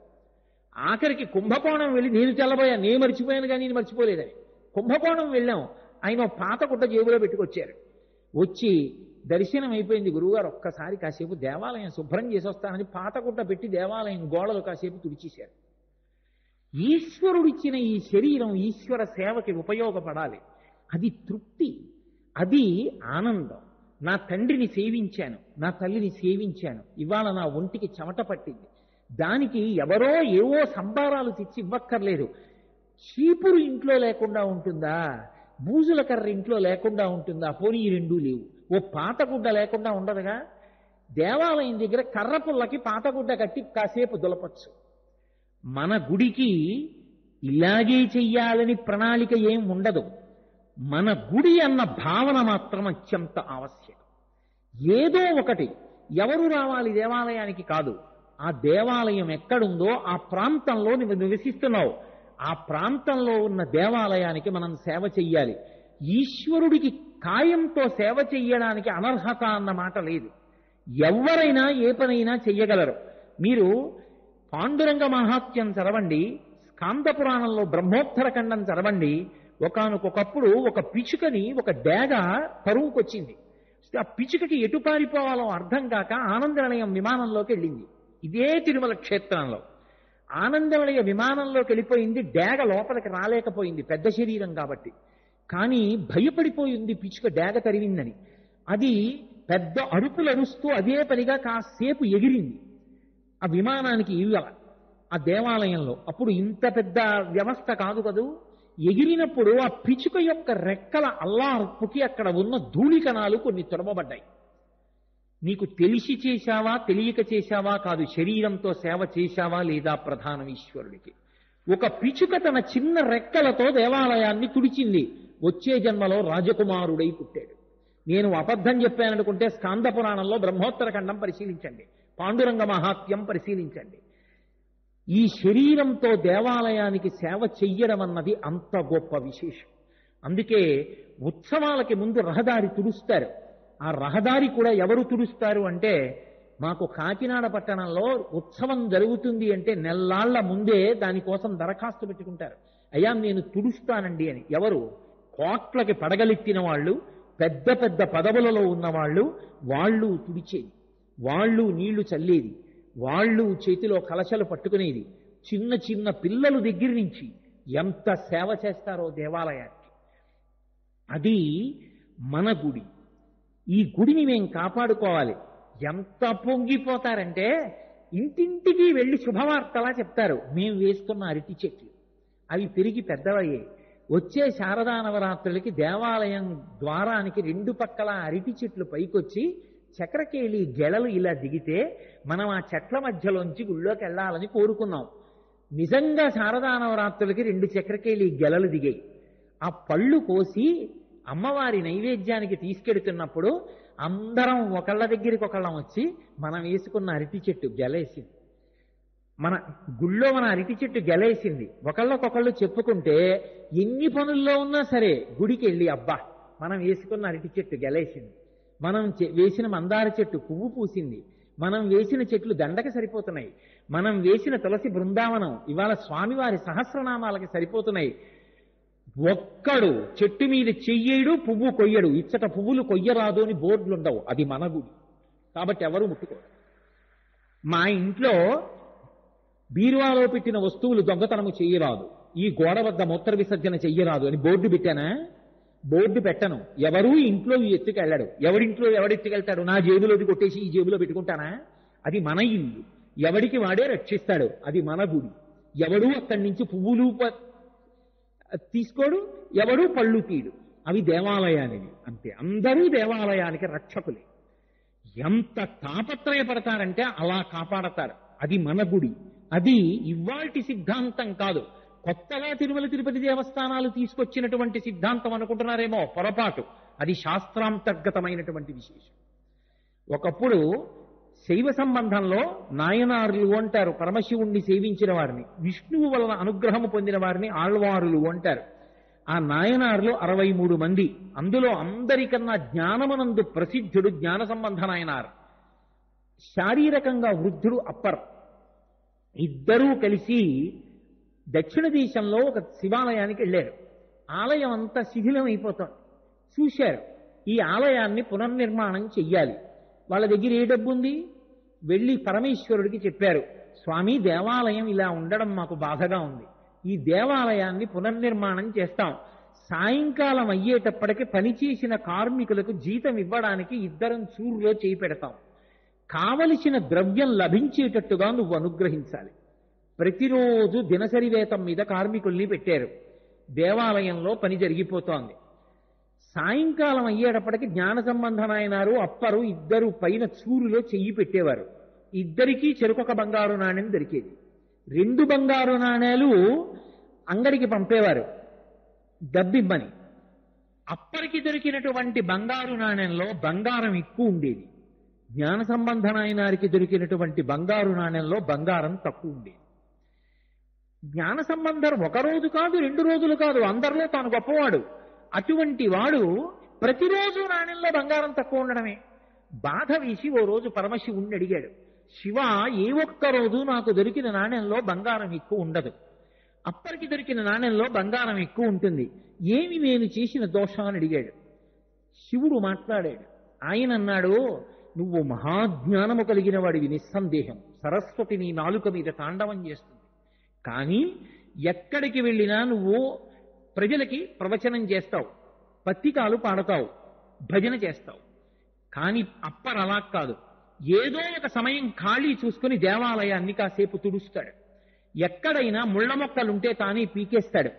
ఆఖరికి కుంభకోణం వెళ్ళి నేను తెల్లబోయా, నేను మర్చిపోయాను కానీ నేను మర్చిపోలేదని. కుంభకోణం వెళ్ళాం, ఆయన పాత గుడ్డ జేబులో పెట్టుకొచ్చారు. వచ్చి దర్శనం అయిపోయింది, గురువుగారు ఒక్కసారి కాసేపు దేవాలయం శుభ్రం చేసి వస్తానని పాత గుడ్డ పెట్టి దేవాలయం గోడలు కాసేపు తుడిచేశారు. ఈశ్వరుడిచ్చిన ఈ శరీరం ఈశ్వర సేవకి ఉపయోగపడాలి. అది తృప్తి, అది ఆనందం. నా తండ్రిని సేవించాను, నా తల్లిని సేవించాను, ఇవాళ నా ఒంటికి చెమట పట్టింది. దానికి ఎవరో ఏవో సంబారాలు తెచ్చి ఇవ్వక్కర్లేదు. చీపురు ఇంట్లో లేకుండా ఉంటుందా? బూజుల కర్ర ఇంట్లో లేకుండా ఉంటుందా? పోనీ ఈ రెండూ లేవు. ఓ పాతగుడ్డ లేకుండా ఉండదుగా. దేవాలయం దగ్గర కర్ర పుల్లకి పాతగుడ్డ కట్టి కాసేపు దులపచ్చు. మన గుడికి ఇలాగే చెయ్యాలని ప్రణాళిక ఏం ఉండదు. మన గుడి అన్న భావన మాత్రం అత్యంత ఆవశ్యకం. ఏదో ఒకటి, ఎవరు రావాలి దేవాలయానికి కాదు, ఆ దేవాలయం ఎక్కడుందో ఆ ప్రాంతంలో నువ్వు నివసిస్తున్నావు, ఆ ప్రాంతంలో ఉన్న దేవాలయానికి మనం సేవ చెయ్యాలి. ఈశ్వరుడికి కాయంతో సేవ చెయ్యడానికి అనర్హత అన్న మాట లేదు. ఎవరైనా ఏ పనైనా చెయ్యగలరు. మీరు పాండురంగ మహాత్మ్యం చదవండి, స్కాంద పురాణంలో బ్రహ్మోత్తర ఖండం చదవండి. ఒకానొకప్పుడు ఒక పిచుకని ఒక డేగ తరువుకొచ్చింది. ఆ పిచుకకి ఎటు పారిపోవాలో అర్థం కాక ఆనందనిలయం విమానంలోకి వెళ్ళింది. ఇదే తిరుమల క్షేత్రంలో ఆనందనిలయ విమానంలోకి వెళ్ళిపోయింది. డేగ లోపలికి రాలేకపోయింది, పెద్ద శరీరం కాబట్టి. కానీ భయపడిపోయింది పిచుక డేగ తరివిందని. అది పెద్ద అరుపులు అరుస్తూ అదే పనిగా కాసేపు ఎగిరింది ఆ విమానానికి ఇవ్వాల ఆ దేవాలయంలో. అప్పుడు ఇంత పెద్ద వ్యవస్థ కాదు కదూ. ఎగిరినప్పుడు ఆ పిచుక యొక్క రెక్కల అల్లార్పుకి అక్కడ ఉన్న ధూళికణాలు కొన్ని తొడవబడ్డాయి. నీకు తెలిసి చేశావా తెలియక చేశావా కాదు, శరీరంతో సేవ చేశావా లేదా ప్రధానం ఈశ్వరుడికి. ఒక పిచుక తన చిన్న రెక్కలతో దేవాలయాన్ని తుడిచింది. వచ్చే జన్మలో రాజకుమారుడై పుట్టాడు. నేను అబద్ధం చెప్పాననుకుంటే స్కాంద పురాణంలో బ్రహ్మోత్తర ఖండం పరిశీలించండి, పాండురంగ మహాత్మ్యం పరిశీలించండి. ఈ శరీరంతో దేవాలయానికి సేవ చెయ్యడం అన్నది అంత గొప్ప విశేషం. అందుకే ఉత్సవాలకి ముందు రహదారి తుడుస్తారు. ఆ రహదారి కూడా ఎవరు తుడుస్తారు అంటే, మాకు కాకినాడ పట్టణంలో ఉత్సవం జరుగుతుంది అంటే నెల్లాళ్ల ముందే దానికోసం దరఖాస్తు పెట్టుకుంటారు. అయ్యా నేను తుడుస్తానండి అని. ఎవరు? కోట్లకి పడగలెత్తిన వాళ్ళు, పెద్ద పెద్ద పదవులలో ఉన్నవాళ్ళు, వాళ్ళు తుడిచేది, వాళ్ళు నీళ్లు చల్లేది, వాళ్ళు చేతిలో కలశలు పట్టుకునేది. చిన్న చిన్న పిల్లల దగ్గర నుంచి ఎంత సేవ చేస్తారో దేవాలయానికి. అది మన గుడి. ఈ గుడిని మేము కాపాడుకోవాలి. ఎంత పొంగిపోతారంటే ఇంటింటికి వెళ్ళి శుభవార్తలా చెప్తారు. మేము వేసుకున్న అరటి చెట్లు అవి పెరిగి పెద్దవయ్యాయి. వచ్చే శారదా నవరాత్రులకి దేవాలయం ద్వారానికి రెండు పక్కల అరటి చెట్లు పైకొచ్చి చక్రకేళి గెలలు ఇలా దిగితే మనం ఆ చెట్ల మధ్యలోంచి గుళ్ళోకి వెళ్ళాలని కోరుకున్నాం. నిజంగా శారదా నవరాత్రులకి రెండు చక్రకేళి గెలలు దిగాయి. ఆ పళ్ళు కోసి అమ్మవారి నైవేద్యానికి తీసుకెడుతున్నప్పుడు అందరం ఒకళ్ళ దగ్గరికి ఒకళ్ళం వచ్చి మనం వేసుకున్న అరటి చెట్టు గెలేసింది. మన గుళ్ళో మన అరటి చెట్టు గెలేసింది. ఒకళ్ళకొకళ్ళు చెప్పుకుంటే ఎన్ని పనుల్లో ఉన్నా సరే గుడికి వెళ్ళి అబ్బా మనం వేసుకున్న అరటి చెట్టు గెలేసింది, మనం వేసిన మందార చెట్టు పువ్వు పూసింది, మనం వేసిన చెట్లు దండకి సరిపోతున్నాయి, మనం వేసిన తులసి బృందావనం ఇవాళ స్వామివారి సహస్రనామాలకి సరిపోతున్నాయి. ఒక్కడు చెట్టు మీద చెయ్యడు, పువ్వు కొయ్యడు, ఇచ్చట పువ్వులు కొయ్యరాదు అని బోర్డులు ఉండవు. అది మన గుడి కాబట్టి ఎవరు ముట్టుకోరు. మా ఇంట్లో బీరువాలో పెట్టిన వస్తువులు దొంగతనము చెయ్యరాదు, ఈ గోడ వద్ద మూత్ర విసర్జన చెయ్యరాదు అని బోర్డు పెట్టానా? బోర్డు పెట్టను. ఎవరూ ఇంట్లో ఎత్తుకెళ్ళాడు. ఎవరింట్లో ఎవడెత్తుకెళ్తాడు? నా జేబులోది కొట్టేసి ఈ జేబులో పెట్టుకుంటానా? అది మన ఇల్లు, ఎవడికి వాడే రక్షిస్తాడు. అది మన గుడి. ఎవడూ అక్కడి నుంచి పువ్వులు తీసుకోడు, ఎవడు పళ్ళు తీయడు. అవి దేవాలయానివి అంతే. అందరూ దేవాలయానికి రక్షకులే. ఎంత తాపత్రయపడతారంటే అలా కాపాడతారు. అది మన గుడి. అది ఇవాల్టి సిద్ధాంతం కాదు. కొత్తగా తిరుమల తిరుపతి దేవస్థానాలు తీసుకొచ్చినటువంటి సిద్ధాంతం అనుకుంటున్నారేమో, పొరపాటు. అది శాస్త్రాంతర్గతమైనటువంటి విశేషం. ఒకప్పుడు శైవ సంబంధంలో నాయనారులు అంటారు పరమశివుణ్ణి సేవించిన వారిని, విష్ణువు వలన అనుగ్రహము పొందిన వారిని ఆళ్వారులు అంటారు. ఆ నాయనారులు 63 మంది. అందులో అందరికన్నా జ్ఞానమనందు ప్రసిద్ధుడు జ్ఞాన సంబంధ నాయనార్. శారీరకంగా వృద్ధుడు అప్పర్. ఇద్దరూ కలిసి దక్షిణ దేశంలో ఒక శివాలయానికి వెళ్ళారు. ఆలయం అంతా శిథిలం అయిపోతుంది. చూశారు, ఈ ఆలయాన్ని పునర్నిర్మాణం చెయ్యాలి. వాళ్ళ దగ్గర ఏ డబ్బు ఉంది? వెళ్ళి పరమేశ్వరుడికి చెప్పారు, స్వామి దేవాలయం ఇలా ఉండడం మాకు బాధగా ఉంది, ఈ దేవాలయాన్ని పునర్నిర్మాణం చేస్తాం. సాయంకాలం అయ్యేటప్పటికి పనిచేసిన కార్మికులకు జీతం ఇవ్వడానికి ఇద్దరం చూరులో చేయి పెడతాం. కావలసిన ద్రవ్యం లభించేటట్టుగా నువ్వు అనుగ్రహించాలి. ప్రతిరోజు దినసరి వేతం మీద కార్మికుల్ని పెట్టారు. దేవాలయంలో పని జరిగిపోతోంది. సాయంకాలం అయ్యేటప్పటికి జ్ఞాన సంబంధనాయనారు అప్పరు ఇద్దరు పైన చూరులో చెయ్యి పెట్టేవారు. ఇద్దరికీ చెరుకొక బంగారు నాణ్యం దొరికేది. 2 బంగారు నాణేలు అంగడికి పంపేవారు డబ్బిమ్మని. అప్పరికి దొరికినటువంటి బంగారు నాణ్యంలో బంగారం ఎక్కువ ఉండేది. జ్ఞాన సంబంధనాయనారికి దొరికినటువంటి బంగారు నాణ్యంలో బంగారం తక్కువ ఉండేది. జ్ఞాన సంబంధం 1 రోజు కాదు, 2 రోజులు కాదు, అందరిలో తాను గొప్పవాడు. అటువంటి వాడు ప్రతిరోజు నాణ్యంలో బంగారం తక్కువ ఉండడమే బాధ వేసి ఓ రోజు పరమశివుణ్ణి అడిగాడు, శివ, ఏ ఒక్క రోజు నాకు దొరికిన నాణ్యంలో బంగారం ఎక్కువ ఉండదు, అప్పటికి దొరికిన నాణ్యంలో బంగారం ఎక్కువ ఉంటుంది, ఏమి నేను చేసిన దోషం అని అడిగాడు. శివుడు మాట్లాడాడు. ఆయన అన్నాడు, నువ్వు మహాజ్ఞానము కలిగిన వాడివి, నిస్సందేహం. సరస్వతి నీ నాలుక మీద తాండవం చేస్తుంది. కానీ ఎక్కడికి వెళ్ళినా నువ్వు ప్రజలకి ప్రవచనం చేస్తావు, పత్రికాలు పాడతావు, భజన చేస్తావు. కానీ అప్పర్ అలా కాదు. ఏదో ఒక సమయం ఖాళీ చూసుకుని దేవాలయాన్ని కాసేపు తుడుస్తాడు. ఎక్కడైనా ముళ్ళ మొక్కలుంటే తానే పీకేస్తాడు.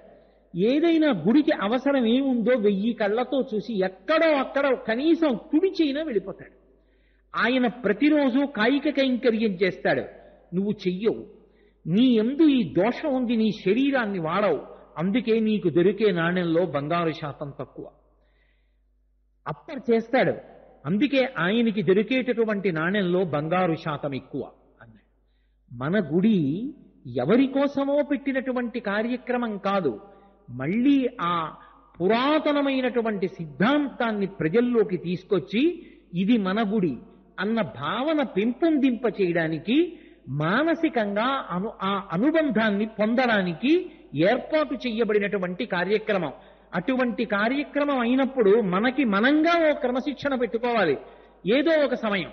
ఏదైనా గుడికి అవసరం ఏముందో 1000 కళ్ళతో చూసి ఎక్కడో అక్కడ కనీసం తుడిచైనా వెళ్ళిపోతాడు. ఆయన ప్రతిరోజు కాయిక కైంకర్యం చేస్తాడు. నువ్వు చెయ్యవు. నీ యందు ఈ దోషం ఉంది, నీ శరీరాన్ని వాడవు, అందుకే నీకు దొరికే నాణ్యంలో బంగారు శాతం తక్కువ. అప్పర్ చేస్తాడు, అందుకే ఆయనకి దొరికేటటువంటి నాణ్యంలో బంగారు శాతం ఎక్కువ అన్నాడు. మన గుడి ఎవరి కోసమో పెట్టినటువంటి కార్యక్రమం కాదు. మళ్ళీ ఆ పురాతనమైనటువంటి సిద్ధాంతాన్ని ప్రజల్లోకి తీసుకొచ్చి ఇది మన గుడి అన్న భావన పెంపొందింప చేయడానికి, మానసికంగా ఆ అనుబంధాన్ని పొందడానికి ఏర్పాటు చేయబడినటువంటి కార్యక్రమం. అటువంటి కార్యక్రమం అయినప్పుడు మనకి మనంగా ఓ క్రమశిక్షణ పెట్టుకోవాలి. ఏదో ఒక సమయం,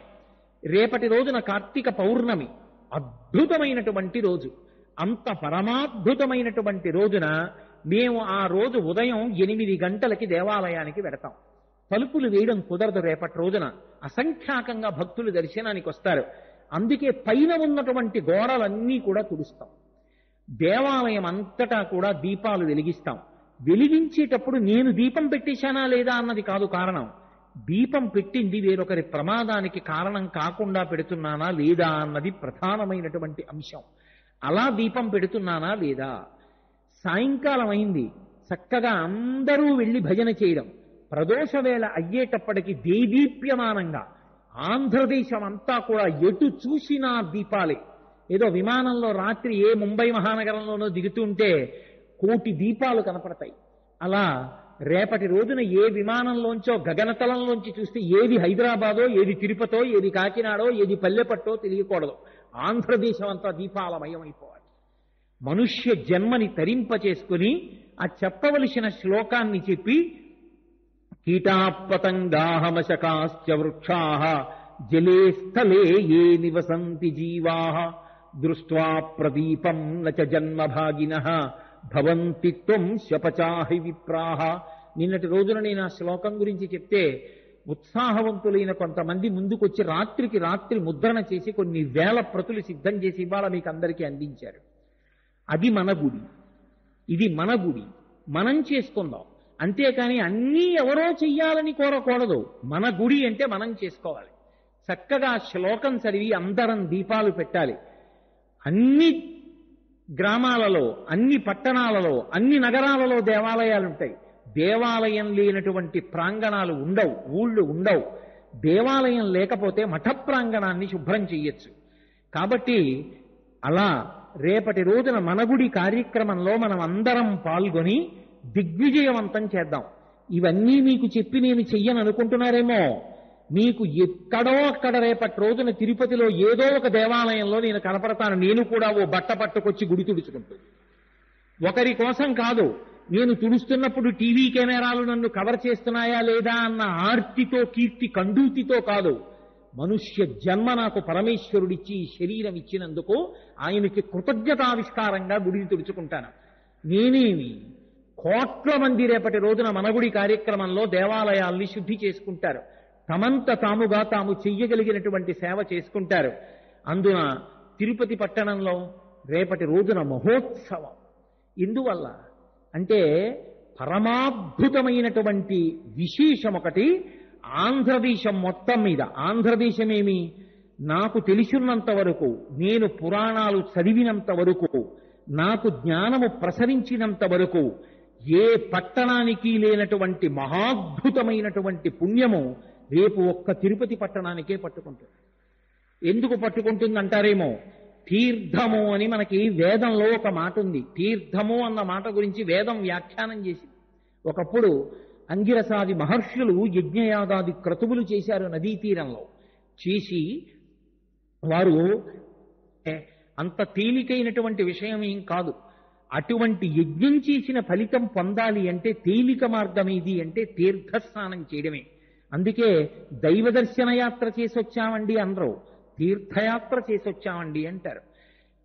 రేపటి రోజున కార్తీక పౌర్ణమి అద్భుతమైనటువంటి రోజు. అంత పరమాద్భుతమైనటువంటి రోజున మేము ఆ రోజు ఉదయం 8 గంటలకి దేవాలయానికి వెడతాం. తలుపులు వేయడం కుదరదు. రేపటి రోజున అసంఖ్యాకంగా భక్తులు దర్శనానికి వస్తారు. అందుకే పైన ఉన్నటువంటి గోడలన్నీ కూడా తుడుస్తాం. దేవాలయం అంతటా కూడా దీపాలు వెలిగిస్తాం. వెలిగించేటప్పుడు నేను దీపం పెట్టేశానా లేదా అన్నది కాదు కారణం. దీపం పెట్టింది వేరొకరి ప్రమాదానికి కారణం కాకుండా పెడుతున్నానా లేదా అన్నది ప్రధానమైనటువంటి అంశం. అలా దీపం పెడుతున్నానా లేదా. సాయంకాలం అయింది, చక్కగా అందరూ వెళ్ళి భజన చేయడం. ప్రదోష వేళ అయ్యేటప్పటికి దేదీప్యమానంగా ఆంధ్రదేశం అంతా కూడా ఎటు చూసినా దీపాలే. ఏదో విమానంలో రాత్రి ఏ ముంబై మహానగరంలోనో దిగుతుంటే 1,000,000 దీపాలు కనపడతాయి. అలా రేపటి రోజున ఏ విమానంలోంచో గగనతలంలోంచి చూస్తే ఏది హైదరాబాదో, ఏది తిరుపతో, ఏది కాకినాడో, ఏది పల్లెపట్టో తెలియకూడదు. ఆంధ్రదేశం అంతా దీపాలమయం అయిపోవాలి. మనుష్య జన్మని తరింపచేసుకుని ఆ చెప్పవలసిన శ్లోకాన్ని చెప్పి, కీటాపతంగాహమశకాశ్చ వృక్షాః జలే స్థలే ఏ నివసంతి జీవాః దృష్ట్వా ప్రదీపం నచ జన్మభాగినః భవంతి త్వం శపచాహి విప్రాః. నిన్నటి రోజున నేను ఆ శ్లోకం గురించి చెప్తే ఉత్సాహవంతులైన కొంతమంది ముందుకొచ్చి రాత్రికి రాత్రి ముద్రణ చేసి కొన్ని వేల ప్రతులు సిద్ధం చేసి ఇవాళ మీకు అందరికీ అందించారు. అది మన గుడి, ఇది మన గుడి. మనం చేసుకుందాం. అంతేకాని అన్నీ ఎవరో చెయ్యాలని కోరకూడదు. మన గుడి అంటే మనం చేసుకోవాలి. చక్కగా శ్లోకం చదివి అందరం దీపాలు పెట్టాలి. అన్ని గ్రామాలలో, అన్ని పట్టణాలలో, అన్ని నగరాలలో దేవాలయాలు ఉంటాయి. దేవాలయం లేనటువంటి ప్రాంగణాలు ఉండవు, ఊళ్ళు ఉండవు. దేవాలయం లేకపోతే మఠ ప్రాంగణాన్ని శుభ్రం చెయ్యొచ్చు. కాబట్టి అలా రేపటి రోజున మన గుడి కార్యక్రమంలో మనం అందరం పాల్గొని దిగ్విజయవంతం చేద్దాం. ఇవన్నీ మీకు చెప్పి నేను చెయ్యను అనుకుంటున్నారేమో. మీకు ఎక్కడో అక్కడ రేపటి రోజున తిరుపతిలో ఏదో ఒక దేవాలయంలో నేను కనపడతాను. నేను కూడా ఓ బట్ట పట్టుకొచ్చి గుడి తుడుచుకుంటూ, ఒకరి కోసం కాదు. నేను తుడుస్తున్నప్పుడు టీవీ కెమెరాలు నన్ను కవర్ చేస్తున్నాయా లేదా అన్న ఆర్తితో, కీర్తి కండూతితో కాదు. మనుష్య జన్మ నాకు పరమేశ్వరుడిచ్చి ఈ శరీరం ఇచ్చినందుకు ఆయనకి కృతజ్ఞతావిష్కారంగా గుడిని తుడుచుకుంటాను. నేనేమి కోట్ల మంది రేపటి రోజున మనగుడి కార్యక్రమంలో దేవాలయాల్ని శుద్ధి చేసుకుంటారు. తమంత తాముగా తాము చెయ్యగలిగినటువంటి సేవ చేసుకుంటారు. అందున తిరుపతి పట్టణంలో రేపటి రోజున మహోత్సవం. ఎందువల్ల అంటే పరమాద్భుతమైనటువంటి విశేషం ఒకటి ఆంధ్రదేశం మొత్తం మీద. ఆంధ్రదేశమేమి, నాకు తెలిసినంత వరకు, నేను పురాణాలు చదివినంత వరకు, నాకు జ్ఞానము ప్రసరించినంత వరకు ఏ పట్టణానికి లేనటువంటి మహాద్భుతమైనటువంటి పుణ్యము రేపు ఒక్క తిరుపతి పట్టణానికే పట్టుకుంటుంది. ఎందుకు పట్టుకుంటుందంటారేమో, తీర్థము అని మనకి వేదంలో ఒక మాట ఉంది. తీర్థము అన్న మాట గురించి వేదం వ్యాఖ్యానం చేసింది. ఒకప్పుడు అంగిరసాది మహర్షులు యజ్ఞయాగాది క్రతువులు చేశారు నదీ తీరంలో. చేసి వారు అంత తేలికైనటువంటి విషయం ఏం కాదు. అటువంటి యజ్ఞం చేసిన ఫలితం పొందాలి అంటే తేలిక మార్గం ఏది అంటే తీర్థస్నానం చేయడమే. అందుకే దైవ దర్శన యాత్ర చేసొచ్చామండి అనరు, తీర్థయాత్ర చేసొచ్చామండి అంటారు.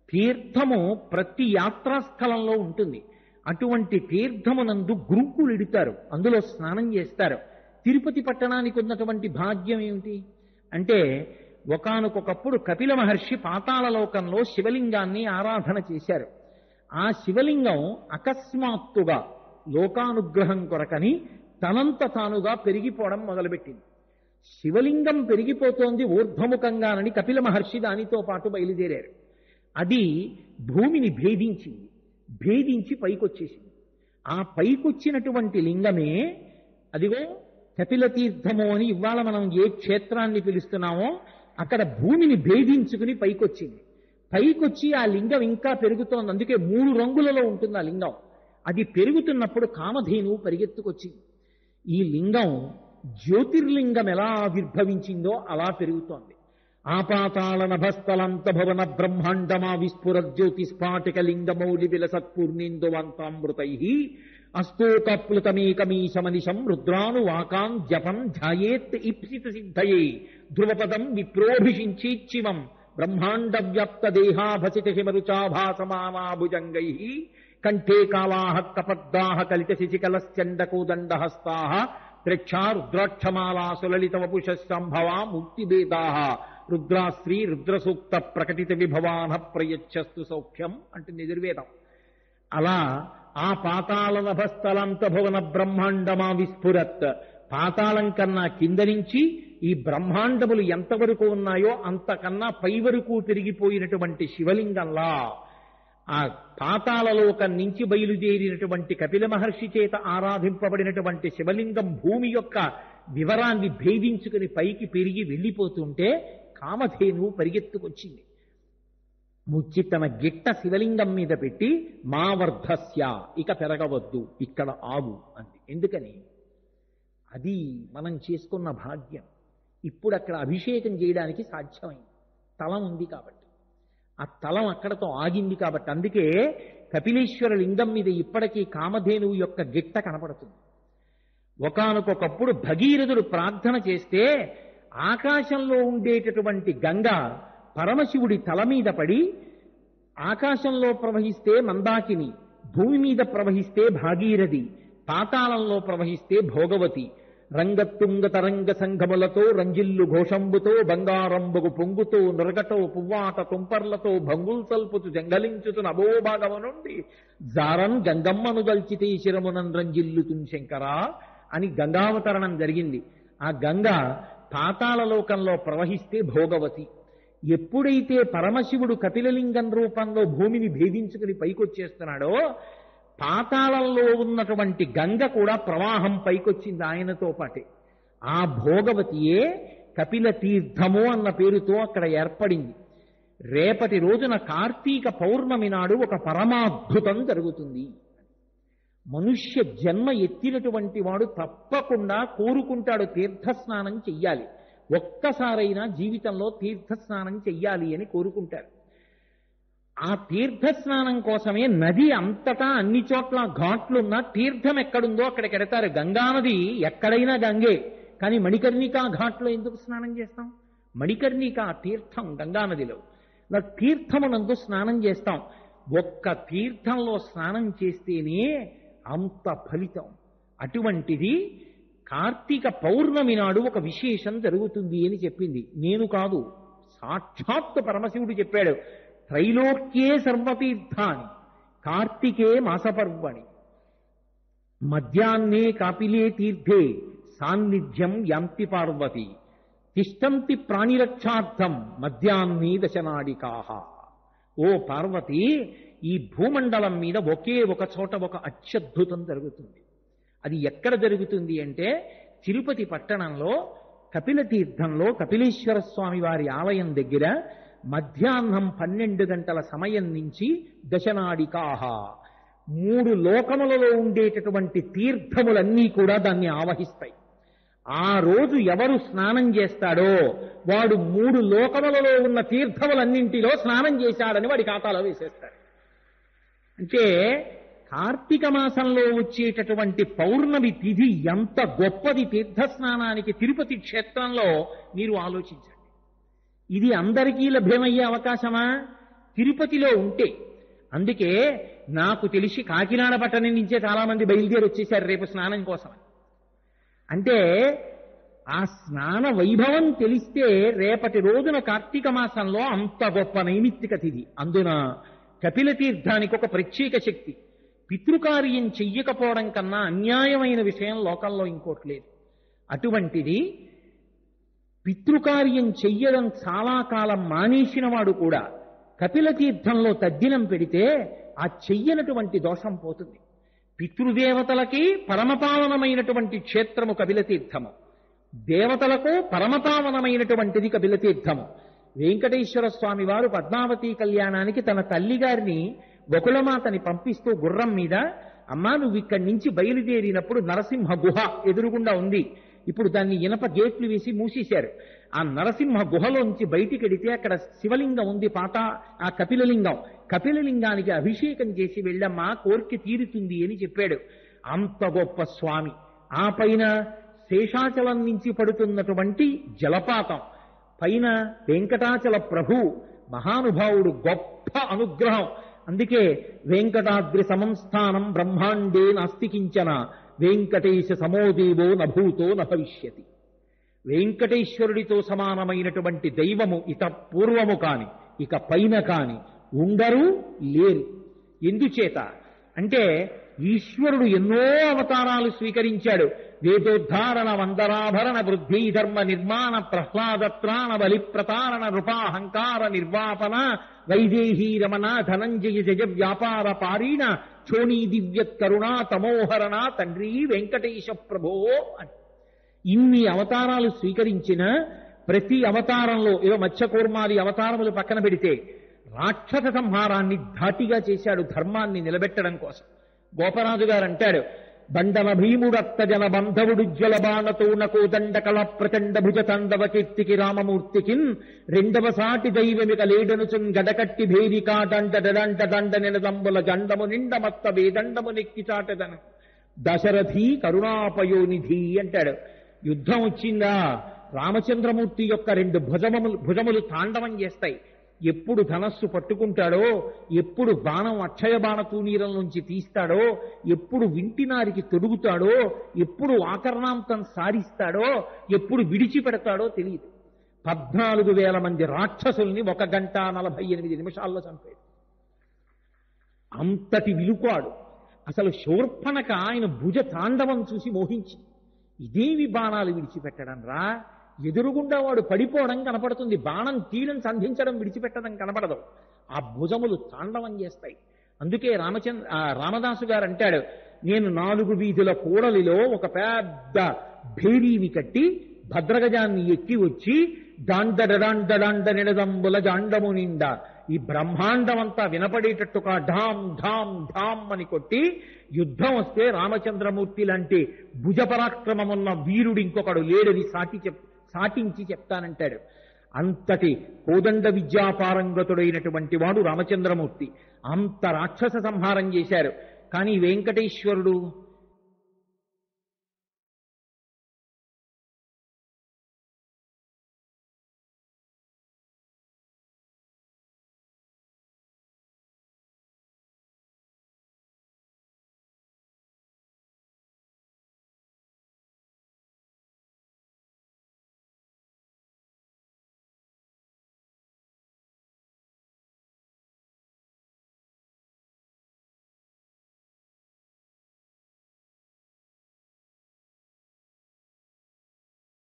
తీర్థము ప్రతి యాత్రాస్థలంలో ఉంటుంది. అటువంటి తీర్థమునందు గురుకులు ఇడుతారు, అందులో స్నానం చేస్తారు. తిరుపతి పట్టణానికి ఉన్నటువంటి భాగ్యం ఏమిటి అంటే, ఒకానొకప్పుడు కపిల మహర్షి పాతాళలోకంలో శివలింగాన్ని ఆరాధన చేశారు. ఆ శివలింగం అకస్మాత్తుగా లోకానుగ్రహం కొరకని తనంత తానుగా పెరిగిపోవడం మొదలుపెట్టింది. శివలింగం పెరిగిపోతోంది ఊర్ధ్వముఖంగానని కపిల మహర్షి దానితో పాటు బయలుదేరారు. అది భూమిని భేదించింది, భేదించి పైకొచ్చేసింది. ఆ పైకొచ్చినటువంటి లింగమే అదిగో కపిల తీర్థము అని ఇవాళ మనం ఏ క్షేత్రాన్ని పిలుస్తున్నామో అక్కడ భూమిని భేదించుకుని పైకొచ్చింది. పైకొచ్చి ఆ లింగం ఇంకా పెరుగుతోంది. అందుకే 3 రంగులలో ఉంటుంది ఆ లింగం. అది పెరుగుతున్నప్పుడు కామధేనువు పరిగెత్తుకొచ్చింది. ఈ లింగం జ్యోతిర్లింగం ఎలా ఆవిర్భవించిందో అలా పెరుగుతోంది. ఆపాతాళ నభస్థలంత భవన బ్రహ్మాండమా విస్ఫుర జ్యోతిస్ఫాటిక లింగమౌలి విలసత్పూర్ణేందువంతామృతై అస్తోకప్లుతమేకమీశమనిశం రుద్రాను వాకాన్ జపం ధ్యాయేత్ ఇప్సిత సిద్ధయే ధ్రువపదం విప్రోభిషించేచ్చివం బ్రహ్మాండ వ్యాప్త దేహాభసిత హిమరుచాభాసమానాభుజంగై కంఠే కాళాః కపద్దాః కలిత శిశికలశ్చండకోదండహస్తాః ద్రక్షా రుద్రాక్షమాలా సులలిత వపుషస్సంభవా ముక్తిభేదాః రుద్రాశ్రీ రుద్రసూక్త ప్రకటిత విభవాన ప్రయచ్చస్తు సౌఖ్యం అంటుంది ఎదుర్వేదం. అలా ఆ పాతాళ నభస్థలంత భువన బ్రహ్మాండమా విస్ఫురత్, పాతాళం కన్నా కింద నుంచి ఈ బ్రహ్మాండములు ఎంతవరకు ఉన్నాయో అంతకన్నా పై వరకు పెరిగిపోయినటువంటి శివలింగంలా ఆ పాతాళలోకం నుంచి బయలుదేరినటువంటి కపిల మహర్షి చేత ఆరాధింపబడినటువంటి శివలింగం భూమి యొక్క వివరాన్ని భేదించుకుని పైకి పెరిగి వెళ్ళిపోతుంటే కామధేనువు పరిగెత్తుకొచ్చింది. ముచ్చి తన గిట్ట శివలింగం మీద పెట్టి మా వర్ధస్య, ఇక పెరగవద్దు, ఇక్కడ ఆగు అంది. ఎందుకని? అది మనం చేసుకున్న భాగ్యం. ఇప్పుడు అక్కడ అభిషేకం చేయడానికి సాధ్యమైంది, తలం ఉంది కాబట్టి. ఆ తలం అక్కడతో ఆగింది కాబట్టి. అందుకే కపిలేశ్వర లింగం మీద ఇప్పటికీ కామధేనువు యొక్క గిట్ట కనపడుతుంది. ఒకానొకప్పుడు భగీరథుడు ప్రార్థన చేస్తే ఆకాశంలో ఉండేటటువంటి గంగ పరమశివుడి తల మీద పడి, ఆకాశంలో ప్రవహిస్తే మందాకిని, భూమి మీద ప్రవహిస్తే భాగీరథి, పాతాళంలో ప్రవహిస్తే భోగవతి, రంగతుంగ తరంగ సంఘములతో రంజిల్లు ఘోషంబుతో బంగారంబుగు పొంగుతో నురగటో పువ్వాట తుంపర్లతో భంగుల్ సల్పుతు జంగలించుతు నభోభాగము నుండి జారన్ గంగమ్మను దల్చితే శిరమునన్ రంజిల్లుతున్ శంకరా అని గంగావతరణం జరిగింది. ఆ గంగ పాతాళ లోకంలో ప్రవహిస్తే భోగవతి. ఎప్పుడైతే పరమశివుడు కపిలలింగం రూపంలో భూమిని భేదించుకుని పైకొచ్చేస్తున్నాడో పాతాళంలో ఉన్నటువంటి గంగ కూడా ప్రవాహం పైకొచ్చింది ఆయనతో పాటే. ఆ భోగవతియే కపిల తీర్థము అన్న పేరుతో అక్కడ ఏర్పడింది. రేపటి రోజున కార్తీక పౌర్ణమి నాడు ఒక పరమాద్భుతం జరుగుతుంది. మనుష్య జన్మ ఎత్తినటువంటి వాడు తప్పకుండా కోరుకుంటాడు తీర్థస్నానం చెయ్యాలి, ఒక్కసారైనా జీవితంలో తీర్థస్నానం చెయ్యాలి అని కోరుకుంటారు. ఆ తీర్థస్నానం కోసమే నది అంతటా అన్ని చోట్ల ఘాట్లున్న తీర్థం ఎక్కడుందో అక్కడికి ఎడతారు. గంగానది ఎక్కడైనా గంగే, కానీ మణికర్ణికా ఘాట్లో ఎందుకు స్నానం చేస్తాం? మణికర్ణికా తీర్థం గంగానదిలో. తీర్థమునందు స్నానం చేస్తాం. ఒక్క తీర్థంలో స్నానం చేస్తేనే అంత ఫలితం. అటువంటిది కార్తీక పౌర్ణమి నాడు ఒక విశేషం జరుగుతుంది అని చెప్పింది. నేను కాదు, సాక్షాత్తు పరమశివుడు చెప్పాడు. త్రైలోక్యే సర్వతీర్థాని కార్తికే మాసపర్వణి మధ్యాహ్నే కాపిలే తీర్థే సాన్నిధ్యం యాంతి పార్వతి తిష్టంతి ప్రాణిరక్షార్థం మధ్యాహ్నే దశనాడికాహ. ఓ పార్వతి, ఈ భూమండలం మీద ఒకే ఒక చోట ఒక అత్యద్భుతం జరుగుతుంది. అది ఎక్కడ జరుగుతుంది అంటే తిరుపతి పట్టణంలో కపిల తీర్థంలో కపిలేశ్వర స్వామి వారి ఆలయం దగ్గర మధ్యాహ్నం 12 గంటల సమయం నుంచి దశనాడికాహ 3 లోకములలో ఉండేటటువంటి తీర్థములన్నీ కూడా దాన్ని ఆవహిస్తాయి. ఆ రోజు ఎవరు స్నానం చేస్తాడో వాడు 3 లోకములలో ఉన్న తీర్థములన్నింటిలో స్నానం చేశాడని వాడి ఖాతాలో వేసేస్తాడు. అంటే కార్తీక మాసంలో వచ్చేటటువంటి పౌర్ణమి తిథి ఎంత గొప్పది తీర్థస్నానానికి తిరుపతి క్షేత్రంలో మీరు ఆలోచించండి. ఇది అందరికీ లభ్యమయ్యే అవకాశమా? తిరుపతిలో ఉంటే. అందుకే నాకు తెలిసి కాకినాడ పట్టణం నుంచే చాలా మంది బయలుదేరి వచ్చేశారు రేపు స్నానం కోసం. అంటే ఆ స్నాన వైభవం తెలిస్తే రేపటి రోజున కార్తీక మాసంలో అంత గొప్ప నైమిత్తిక తిథి. అందున కపిల తీర్థానికి ఒక ప్రత్యేక శక్తి. పితృకార్యం చెయ్యకపోవడం కన్నా అన్యాయమైన విషయం లోకంలో ఇంకోటి లేదు. అటువంటిది పితృకార్యం చెయ్యడం చాలా కాలం మానేసిన వాడు కూడా కపిల తీర్థంలో తద్దినం పెడితే ఆ చెయ్యనటువంటి దోషం పోతుంది. పితృదేవతలకి పరమపావనమైనటువంటి క్షేత్రము కపిల తీర్థము, దేవతలకు పరమపావనమైనటువంటిది కపిల తీర్థము. వెంకటేశ్వర స్వామి వారు పద్మావతి కళ్యాణానికి తన తల్లిగారిని గోకులమాతని పంపిస్తూ గుర్రం మీద, అమ్మా నువ్వు ఇక్కడి నుంచి బయలుదేరినప్పుడు నరసింహ గుహ ఎదురుగుండా ఉంది, ఇప్పుడు దాన్ని ఇనప గేట్లు వేసి మూసేశారు. ఆ నరసింహ గుహలోంచి బయటికి వెడితే అక్కడ శివలింగం ఉంది, పాత ఆ కపిలలింగం. కపిలలింగానికి అభిషేకం చేసి వెళ్ళమ్మా కోరిక తీరుతుంది అని చెప్పాడు. అంత గొప్ప స్వామి. ఆ పైన శేషాచలం నుంచి పడుతున్నటువంటి జలపాతం, పైన వెంకటాచల ప్రభు మహానుభావుడు, గొప్ప అనుగ్రహం. అందుకే వెంకటాద్రి సమంస్థానం బ్రహ్మాండే నాస్తికించన వెంకటేశ సమోదేవో నభూతో నభవిష్యతి. వెంకటేశ్వరుడితో సమానమైనటువంటి దైవము ఇక పూర్వము కాని ఇక పైన కాని ఉండరు, లేరు. ఎందుచేత అంటే ఈశ్వరుడు ఎన్నో అవతారాలు స్వీకరించాడు. వేదోద్ధారణ వందరాభరణ వృద్ధి ధర్మ నిర్మాణ ప్రహ్లాదత్రాణ బలి ప్రతారణ నృపాహంకార నిర్వాపన వైదేహీ రమణ ధనంజయ జయ వ్యాపార పారీణ చోణీ దివ్యత్ కరుణా తమోహరణ తండ్రి వెంకటేశ ప్రభో అని ఇన్ని అవతారాలు స్వీకరించిన ప్రతి అవతారంలో ఏదో మత్స్యకూర్మాది అవతారములు పక్కన పెడితే రాక్షస సంహారాన్ని ధాటిగా చేశాడు ధర్మాన్ని నిలబెట్టడం కోసం. గోపరాజు గారు అంటాడు, బండన భీముడత్త జన బంధవుడుజ్వల బాణతో నకో దండకళ ప్రచండ భుజ తండవ కీర్తికి రామమూర్తికిన్ రెండవ సాటి దైవమిక లేడనుచున్ గడకట్టి భేదికా దండ దండ దండ నినదంబుల జండము నిండమత్త వేదండము నెక్కి చాటదను దశరథి కరుణాపయోనిధి అంటాడు. యుద్ధం వచ్చిందా రామచంద్రమూర్తి యొక్క 2 భుజములు తాండవం చేస్తాయి. ఎప్పుడు ధనస్సు పట్టుకుంటాడో, ఎప్పుడు బాణం అక్షయ బాణ తూనీరం నుంచి తీస్తాడో, ఎప్పుడు వింటినారికి తొడుగుతాడో, ఎప్పుడు ఆకర్ణాంతం సారిస్తాడో, ఎప్పుడు విడిచిపెడతాడో తెలియదు. 14,000 మంది రాక్షసుల్ని 1 గంట 48 నిమిషాల్లో చంపాడు. అంతటి విలుకాడు. అసలు శూర్పణక ఆయన భుజ తాండవం చూసి మోహించి, ఇదేవి బాణాలు విడిచిపెట్టడం రా, ఎదురుగుండా వాడు పడిపోవడం కనపడుతుంది, బాణం తీయడం సంధించడం విడిచిపెట్టడం కనపడదు. ఆ భుజములు తాండవం చేస్తాయి. అందుకే రామదాసు గారు అంటాడు, నేను 4 వీధుల కూడలిలో ఒక పెద్ద భేరీని కట్టి భద్రగజాన్ని ఎక్కి వచ్చి డాండ నిడదంబుల జాండము నిండా ఈ బ్రహ్మాండమంతా వినపడేటట్టుగా ఢాం ఢాం ఢాం అని కొట్టి, యుద్ధం వస్తే రామచంద్రమూర్తి లాంటి భుజపరాక్రమమున్న వీరుడు ఇంకొకడు లేడని సాటించి చెప్తానంటాడు. అంతటి కోదండ విద్యాపారంగతుడైనటువంటి వాడు రామచంద్రమూర్తి. అంత రాక్షస సంహారం చేశారు. కానీ వెంకటేశ్వరుడు